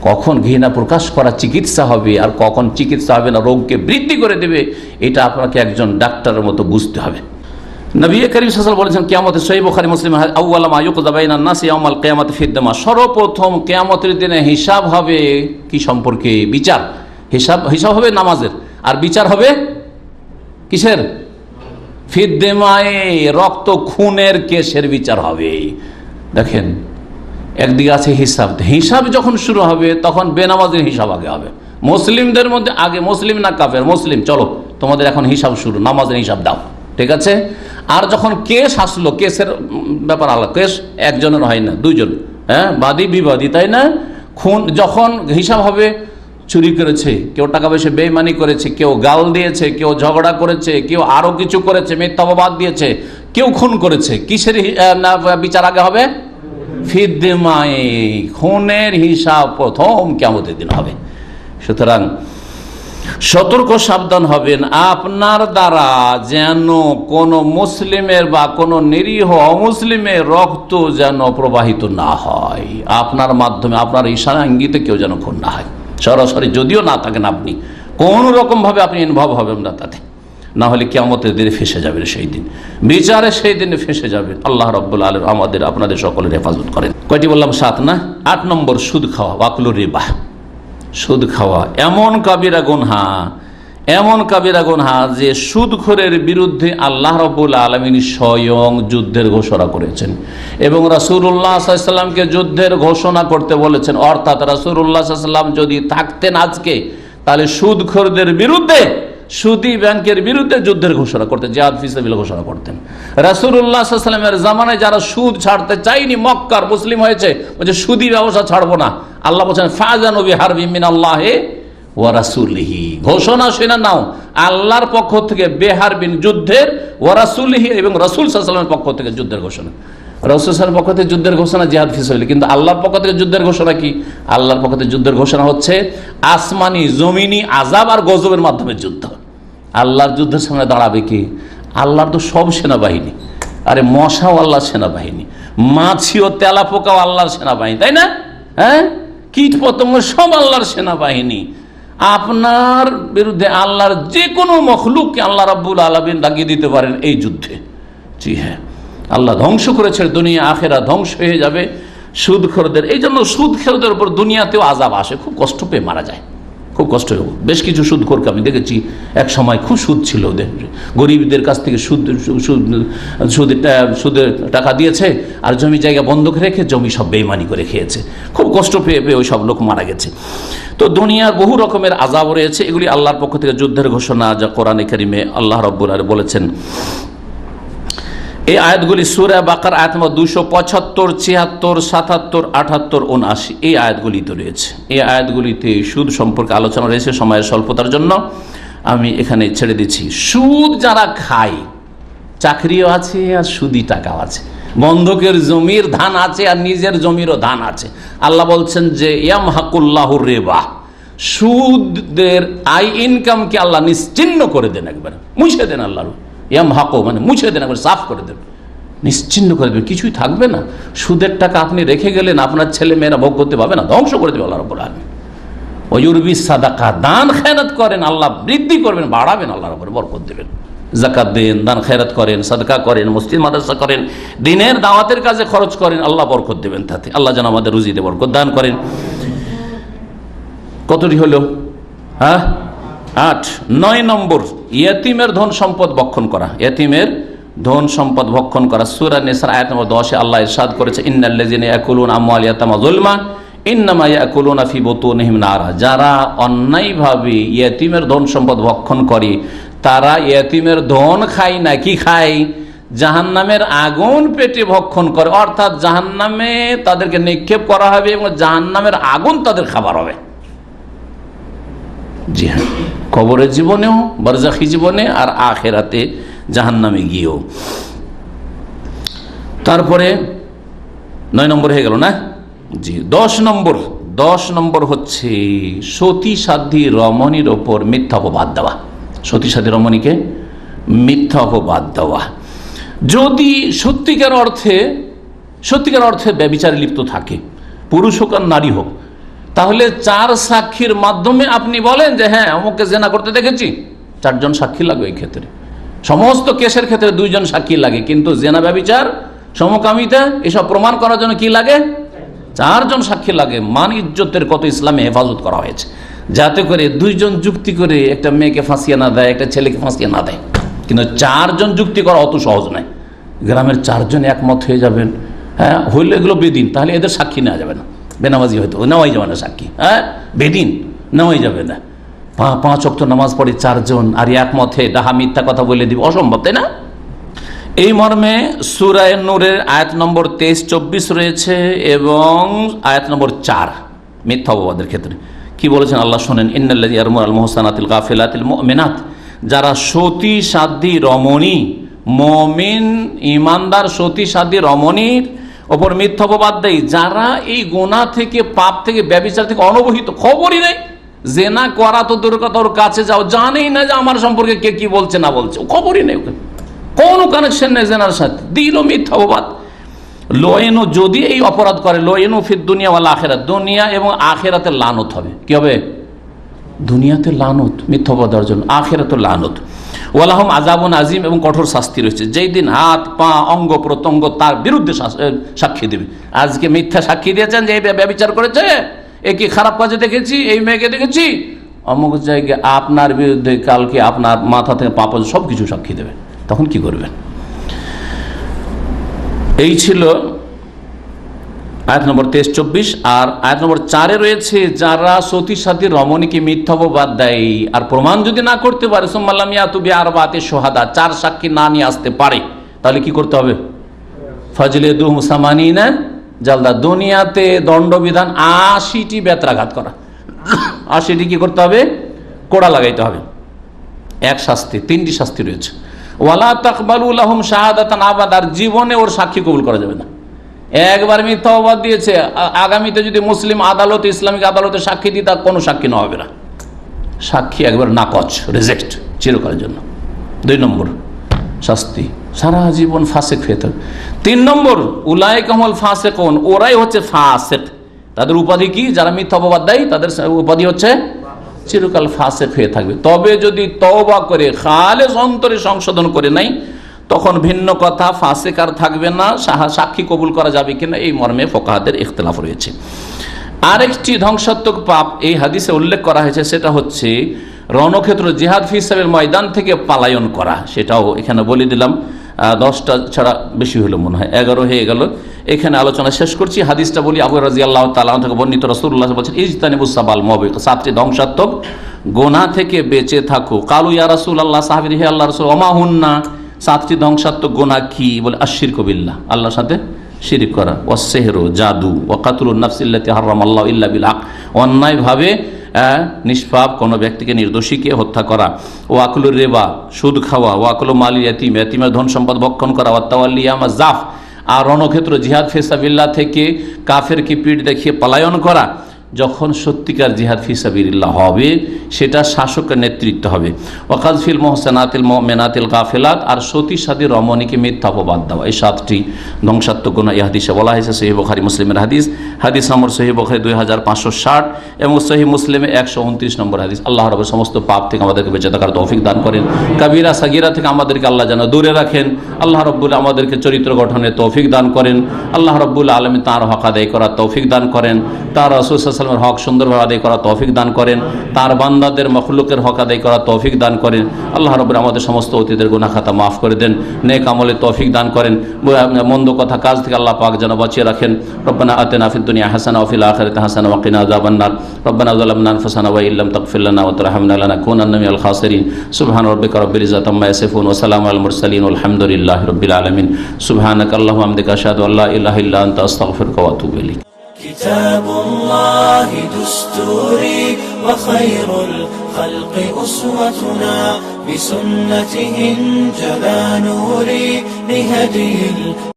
কখন ঘৃণা প্রকাশ করা চিকিৎসা হবে আর কখন চিকিৎসা হবে না, রোগকে বৃদ্ধি করে দেবে, এটা আপনাকে একজন ডাক্তারের মতো বুঝতে হবে। নবী করিম সাল্লাল্লাহু আলাইহি ওয়াসাল্লাম বলেছেন, কিয়ামতের সহিহ বুখারী মুসলিম, আউয়ালা মা ইউকযা বাইনান নাস ইয়াউমাল কিয়ামাতি ফিদ-দামা, সর্বপ্রথম কিয়ামতের দিনে হিসাব হবে কি সম্পর্কে? বিচার। হিসাব হবে নামাজের, আর বিচার হবে কিসের? ফিদ-দামায়ে, রক্ত খুনের কেসের বিচার হবে। দেখেন, একদিকে আছে হিসাব। হিসাব যখন শুরু হবে তখন বেনামাজের হিসাব আগে হবে। মুসলিমদের মধ্যে আগে, মুসলিম না কাফের, মুসলিম, চলো তোমাদের এখন হিসাব শুরু, নামাজের হিসাব দাও, ঠিক আছে? আর যখন কেস আসলো, কেসের ব্যাপার আলাদা, কেস একজনের হয় না, দুইজন, হ্যাঁ, বাদী বিবাদী, তাই না? খুন যখন হিসাব হবে, চুরি করেছে কেউ, টাকা পয়সা বেইমানি করেছে কেউ, গাল দিয়েছে কেউ, ঝগড়া করেছে কেউ, আরো কিছু করেছে, মিথ্যা অপবাদ দিয়েছে কেউ, খুন করেছে, কিসের বিচার আগে হবে? ফিদ-দামায়ে, খুনের হিসাব প্রথম কিয়ামতের দিন হবে। সুতরাং সতর্ক সাবধান হবেন, আপনার দ্বারা যেন কোন মুসলিমের বা কোন নিরীহ অমুসলিমের রক্ত যেন প্রবাহিত না হয়, আপনার মাধ্যমে, আপনার ইশারা ইঙ্গিতে কেউ যেন খুন না হয়। সরাসরি যদিও না থাকেন আপনি, কোন রকম ভাবে আপনি ইনভলভ হবেন না তাতে, না হলে কিয়ামতের দিনে ফেসে যাবেন, সেই দিন বিচারে সেই দিনে ফেসে যাবেন। আল্লাহ রাব্বুল আলামিন আমাদের আপনাদের সকলের হেফাজত করেন। কয়টি বললাম? 7 না? 8 নম্বর সুদ খাওয়া, ওয়াকলুর রিবা। সুদ খাওয়া এমন কাবিরা গুনহা, এমন কাবিরা গুনহা যে সুদখোরের বিরুদ্ধে আল্লাহ রাব্বুল আলামিন স্বয়ং যুদ্ধের ঘোষণা করেছেন এবং রাসূলুল্লাহ সাল্লাল্লাহু আলাইহি ওয়াসাল্লামকে যুদ্ধের ঘোষণা করতে বলেছেন। অর্থাৎ রাসূলুল্লাহ সাল্লাল্লাহু আলাইহি ওয়াসাল্লাম যদি থাকতেন আজকে, তাহলে সুদখোরদের বিরুদ্ধে, সুদী ব্যাংকের বিরুদ্ধে যুদ্ধের ঘোষণা করতেন, জিহাদ ফি সাবিলিল্লাহ ঘোষণা করতেন। রাসূলুল্লাহ সাল্লাল্লাহু আলাইহি ওয়াসাল্লামের জামানায় যারা সুদ ছাড়তে চায়নি, মক্কার মুসলিম হয়েছে, বলছে সুদী ব্যবসা ছাড়বো না, আল্লাহ বলেন ফাযানু বিহারবিম মিনাল্লাহি ওয়া রাসূলিহি, ঘোষণা শুনে নাও আল্লাহর পক্ষ থেকে বেহারবিন, যুদ্ধের, ওয়া রাসূলিহি, এবং রাসূল সাল্লাল্লাহু আলাইহি ওয়াসাল্লামের পক্ষ থেকে যুদ্ধের ঘোষণা। রাসূল সাল্লাল্লাহু আলাইহি ওয়াসাল্লামের পক্ষ থেকে যুদ্ধের ঘোষণা জিহাদ ফি সাবিলিল্লাহ, কিন্তু আল্লাহর পক্ষ থেকে যুদ্ধের ঘোষণা কি? আল্লাহর পক্ষ থেকে যুদ্ধের ঘোষণা হচ্ছে আসমানি জমিনি আযাব আর গজবের মাধ্যমে যুদ্ধ। আল্লাহর যুদ্ধের সামনে দাঁড়াবে কি? আল্লাহর তো সব সেনাবাহিনী, আরে মশাও আল্লাহর সেনাবাহিনী, মাছি ও তেলাপোকাও আল্লাহর সেনাবাহিনী, তাই না? হ্যাঁ, কীট পতঙ্গ সব আল্লাহর সেনাবাহিনী। আপনার বিরুদ্ধে আল্লাহর যে কোনো মখলুককে আল্লাহ রাব্বুল আলামিন লাগিয়ে দিতে পারেন এই যুদ্ধে। জি হ্যাঁ, আল্লাহ ধ্বংস করেছে, দুনিয়া আখেরা ধ্বংস হয়ে যাবে সুদখোরদের। এই জন্য সুদখোরদের উপর দুনিয়াতেও আযাব আসে, খুব কষ্ট পেয়ে মারা যায়, খুব কষ্ট হবে। বেশ কিছু সুদখোরকে আমি দেখেছি, এক সময় খুব সুদ ছিল ওদের, গরিবদের কাছ থেকে সুদের টাকা দিয়েছে আর জমি জায়গা বন্ধক রেখে জমি সব বেইমানি করে খেয়েছে, খুব কষ্ট পেয়ে পেয়ে ওই সব লোক মারা গেছে। তো দুনিয়ার বহু রকমের আযাব রয়েছে, এগুলি আল্লাহর পক্ষ থেকে যুদ্ধের ঘোষণা, যা কোরআনে কারিমে আল্লাহ রাব্বুল আলামিন বলেছেন। এই আয়াতগুলি সূরা বাকারা আয়াত নম্বর 275, 76, 77, 78, 79 এই আয়াতগুলিতে রয়েছে। এই আয়াতগুলিতে সুদ সম্পর্কে আলোচনা রয়েছে। সময়ের স্বল্পতার জন্য আমি এখানে ছেড়ে দিচ্ছি। সুদ যারা খায়, চাকরিও আছে আর সুদি টাকাও আছে, বন্ধকের জমির ধান আছে আর নিজের জমিরও ধান আছে। আল্লাহ বলছেন যে ইয়ামহাকুল্লাহুর রিবা, সুদের আয় ইনকামকে আল্লাহ নিশ্চিহ্ন করে দেন, একবার মুছে দেন। আল্লাহর ইয়ামহাকু মানে মুছে দেন, একবার সাফ করে দেন, নিশ্চিহ্ন করে দেবেন, কিছুই থাকবে না। সুদের টাকা আপনি রেখে গেলেন, আপনার ছেলে মেয়েরা ভোগ করতে পারবে না, ধ্বংস করে দেবে আল্লাহ রাব্বুল আলামিন। ওয়ুরবি সাদাকা, দান খেরাত করেন, আল্লাহ বৃদ্ধি করবেন, বাড়াবেন, আল্লাহর উপরে বরকত দেবেন। যাকাত দেন, দান খেরাত করেন, সাদকা করেন, মসজিদ মাদ্রাসা করেন, দিনের দাওয়াতের কাজে খরচ করেন, আল্লাহ বরকত দেবেন তাতে। আল্লাহ যেন আমাদের রুজিতে বরকত দান করেন। কতটি হলো? হ্যাঁ, 8। 9 নম্বর, ইয়েতিমের ধন সম্পদ ভক্ষণ করা। ইয়েতিমের ধন সম্পদ ভক্ষণ করা। সূরা নিসা আয়াত নম্বর 10 আল্লাহ ইরশাদ করেছে, ইন্নাল্লাযিনা ইয়াকুলুনা আমওয়াল ইয়াতামা যুলমা ইন্নামা ইয়াকুলুনা ফি বুতুনিহিম নারা, যারা অন্যায়ভাবে ইয়েতিমের ধন সম্পদ ভক্ষণ করে তারা ইয়েতিমের ধন খায় না, কি খায়? জাহান্নামের আগুন পেটে ভক্ষণ করে, অর্থাৎ জাহান্নামে তাদেরকে নিক্ষেপ করা হবে এবং জাহান্নামের আগুন তাদের খাবার হবে। জি হ্যাঁ, কবরের জীবনেও, বারজাখী জীবনে, আর আখেরাতে জাহান্নামে গিয়েও। তারপরে 9 নম্বর হয়ে গেল না? জি, 10 নম্বর হচ্ছে সতী সাধ্বী রমণীর ওপর মিথ্যা অপবাদ দেওয়া। সতী সাধ্বী রমণীকে মিথ্যা অপবাদ দেওয়া। যদি সত্যিকার অর্থে ব্যভিচারে লিপ্ত থাকে, পুরুষ হোক আর নারী হোক, তাহলে 4 সাক্ষীর মাধ্যমে আপনি বলেন যে হ্যাঁ অমুককে জেনা করতে দেখেছি, 4 জন সাক্ষী লাগবে। এই ক্ষেত্রে সমস্ত কেসের ক্ষেত্রে 2 জন সাক্ষী লাগে, কিন্তু জেনা, ব্যভিচার, সমকামিতা এসব প্রমাণ করার জন্য কি লাগে? 4 জন সাক্ষী লাগে। মান ইজ্জতের কত ইসলামে হেফাজত করা হয়েছে, যাতে করে 2 জন যুক্তি করে একটা মেয়েকে ফাঁসিয়ে না দেয়, একটা ছেলেকে ফাঁসিয়ে না দেয়। কিন্তু 4 জন যুক্তি করা অত সহজ নয়। গ্রামের 4 জন একমত হয়ে যাবেন, হ্যাঁ হইলে এগুলো বেদিন, তাহলে এদের সাক্ষী নেওয়া যাবে না। বেনামাজি হয়তো নেওয়াই যাবে না সাক্ষী, হ্যাঁ বেদিন নেওয়াই যাবে না। 5 ওয়াক্ত নামাজ পড়ে 4 জন আর একমত হয়ে ডাহা মিথ্যা কথা বলে দিব, অসম্ভব, তাই না? এই মর্মে সূরা নূরের আয়াত নম্বর 23-24 রয়েছে এবং আয়াত নম্বর 4 মিথ্যা অপবাদের ক্ষেত্রে কি বলেছেন আল্লাহ শোনেন। ইন্নাল্লাযী ইয়ারমুল মুহসানাতিল গাফিলাতিল মুমিনাত, যারা সতী সাধ্বী রমণী, মুমিন ইমানদার সতী সাধ্বী রমণীর ওপর মিথ্যা অপবাদ দেয়, যারা এই গুনাহ থেকে, পাপ থেকে, ব্যভিচার থেকে অনবহিত, খবরই নেই, জেনা করা তো দূরের কথা, ওর কাছে যাও জানেই না যে আমার সম্পর্কে কে কি বলছে না বলছে, খবরই নেই, কোনো কানেকশন নেই জেনার সাথে, দিল মিথ্যা অপবাদ। লোয়েনু, যদি এই অপরাধ করে, লোয়েনু ফিদ দুনিয়া ওয়াল আখিরাত, দুনিয়া এবং আখিরাতে লানত হবে। কি হবে? দুনিয়াতে লানত মিথ্যা অপবাদ দেওয়ার জন্য, আখিরাতে লানত। ওয়ালাহুম আযাবুন আযীম, এবং কঠোর শাস্তি রয়েছে। যেই দিন হাত পা অঙ্গ প্রত্যঙ্গ তার বিরুদ্ধে সাক্ষী দেবে। আজকে মিথ্যা সাক্ষী দিয়েছেন যে এই ব্যভিচার করেছে, এ কি খারাপ কাজে দেখেছি, এই মেয়েকে দেখেছি, অমুক জায়গায় আপনার বিরুদ্ধে কালকে আপনার মাথা থেকে পা পর্যন্ত সব কিছু সাক্ষী দেবে, তখন কি করবেন? এই ছিল আয়াত নম্বর 23-24। আর আয়াত নম্বর 4 রয়েছে যারা সতী সাধ্বী রমণীকে মিথ্যা অপবাদ দেয় আর প্রমাণ যদি না করতে পারে, সুম্মা লাম ইয়াতু বিআরবাতি শুহাদা, 4 সাক্ষী না নিয়ে আসতে পারে, তাহলে কি করতে হবে? ফাজলিদুহুম সামানিনা জালদা, দুনিয়াতে দণ্ডবিধান 80টি বেত্রাঘাত করা, 80টি কি করতে হবে? কোড়া লাগাইতে হবে। এক শাস্তি, 3টি শাস্তি রয়েছে। ওয়ালা তাকবালু লাহুম শাহাদাতান আবাদা, জীবনে ওর সাক্ষী কবুল করা যাবে না। একবার মিথ্যা অপবাদ দিয়েছে, আগামীতে যদি মুসলিম আদালতে, ইসলামিক আদালতে সাক্ষী দিই, তার কোনো সাক্ষী নেওয়া হবে না। সাক্ষী একবার নাকচ, রিজেক্ট, চিরকালের জন্য। 2 নম্বর শাস্তি, সারা জীবন ফাসেক হয়ে থাকবে। 3 নম্বর উলাইকা হুমুল ফাসিকুন, ওরাই হচ্ছে ফাসেক। তাদের উপাধি কি? যারা মিথ্যা অপবাদ দেয় তাদের উপাধি হচ্ছে চিরকাল ফাসেক হয়ে থাকবে। তবে যদি তওবা করে খালেস অন্তরে সংশোধন করে নাই, তখন ভিন্ন কথা, ফাসেক আর থাকবে না, সাক্ষী কবুল করা যাবে কিনা এই মর্মে ফুকাহাদের ইখতিলাফ রয়েছে। আরেকটি ধ্বংসাত্মক পাপ এই হাদিসে উল্লেখ করা হয়েছে, সেটা হচ্ছে রণক্ষেত্র, জিহাদ ফি সাবিল ময়দান থেকে পলায়ন করা। সেটাও এখানে বলে দিলাম, 10টা ছাড়া বেশি হলো মনে হয়, 11 হয়ে গেল। এখানে আলোচনা শেষ করছি। হাদিসটা বলি, আবু রাদিয়াল্লাহু তাআলা থেকে বর্ণিত, রাসূলুল্লাহ বলেছেন, ইজতানিবুস সাবাল মুবিক, 7টি ধ্বংসাত্মক গুনাহ থেকে বেঁচে থাকো। কালু ইয়া রাসূলুল্লাহ, সাহাবী, হে আল্লাহর রাসূল, ওমা হুন্না, 7টি ধ্বংসাত্মক গুনাহ কি? বলে আশশিরকু বিল্লাহ, আল্লাহর সাথে শিরিক করা, ওয়াস সিহরু, জাদু, ওয়া কাতলুন নাফসিল্লাতী হারামাল্লাহু ইল্লা বিল হক, অন্যায়ভাবে নিষ্পাপ কোনো ব্যক্তিকে, নির্দোষীকে হত্যা করা, ওয়াকুলুর রিবা, সুদ খাওয়া, ওয়াকুলু মালিল ইয়াতীম, ইয়াতীমের ধন সম্পদ ভক্ষণ করা, ওয়া তাওয়াল্লি ইয়ামা জাফ, আর রণক্ষেত্র জিহাদ ফি সাবিলিল্লাহ থেকে কাফেরকে পিঠ দেখিয়ে পলায়ন করা। যখন সত্যিকার জিহাদ ফি সাবিলিল্লাহ হবে, সেটা শাসকের নেতৃত্ব হবে। ওয়াকাযফিল মুহসানাতিল মুমিনাতিল গাফিলাত, আর সতী সাধ্বী রমণীকে মিথ্যা অপবাদ দেওয়া। এই 7টি ধ্বংসাত্মক গুনাহ এই হাদিসে বলা হয়েছে। সহিহ বুখারী মুসলিমের হাদিস, হাদিস নম্বর সহিহ বুখারী 2560 এবং সহিহ মুসলিমে 129 নম্বর হাদিস। আল্লাহ রাব্বুল সমস্ত পাপ থেকে আমাদেরকে বেঁচে থাকার তৌফিক দান করেন, কাবীরা সাগীরা থেকে আমাদেরকে আল্লাহ যেন দূরে রাখেন। আল্লাহ রাব্বুল আমাদেরকে চরিত্র গঠনের তৌফিক দান করেন। আল্লাহ রাব্বুল আলামিন তাঁর হক আদায় করার তৌফিক দান করেন। তাঁর রাসূল সাল্লামের হক সুন্দরভাবে আদায় করা তৌফিক দান করেন, তার বান্দাদের মখলুকের হক আদায় করা তৌফিক দান করেন। আল্লাহ রাব্বুল আমাদের সমস্ত অতীতের গুনাহ খাতা মাফ করে দেন, নেক আমলে তৌফিক দান করেন, মন্দ কথা কাজ থেকে আল্লাহ পাক যেন বাঁচিয়ে রাখেন। রব্বানা আতিনা ফিদ দুনিয়া হাসানা ওয়া ফিল আখিরাতি হাসানা ওয়া কিনা আযাবান নার। রব্বানা যালামনা আনফুসানা ওয়া ইল্লাম তাগফির লানা ওয়া তারহামনা লানাকুনান্না মিনাল খাসিরিন। সুবহানা রাব্বিকা রাব্বিল ইজ্জাতি আম্মা ইয়াসিফুন ওয়া সালামুন আলাল মুরসালিন ওয়ালহামদুলিল্লাহি রাব্বিল আলামিন। সুবহানাকা আল্লাহুম্মা ওয়া বিহামদিকা আশহাদু আল্লা ইলাহা ইল্লা আনতা আস্তাগফিরুকা ওয়া আতুবু ইলাইক। كتاب الله دستوري وخير الخلق أسوتنا بسنته انجلى نوري لهدي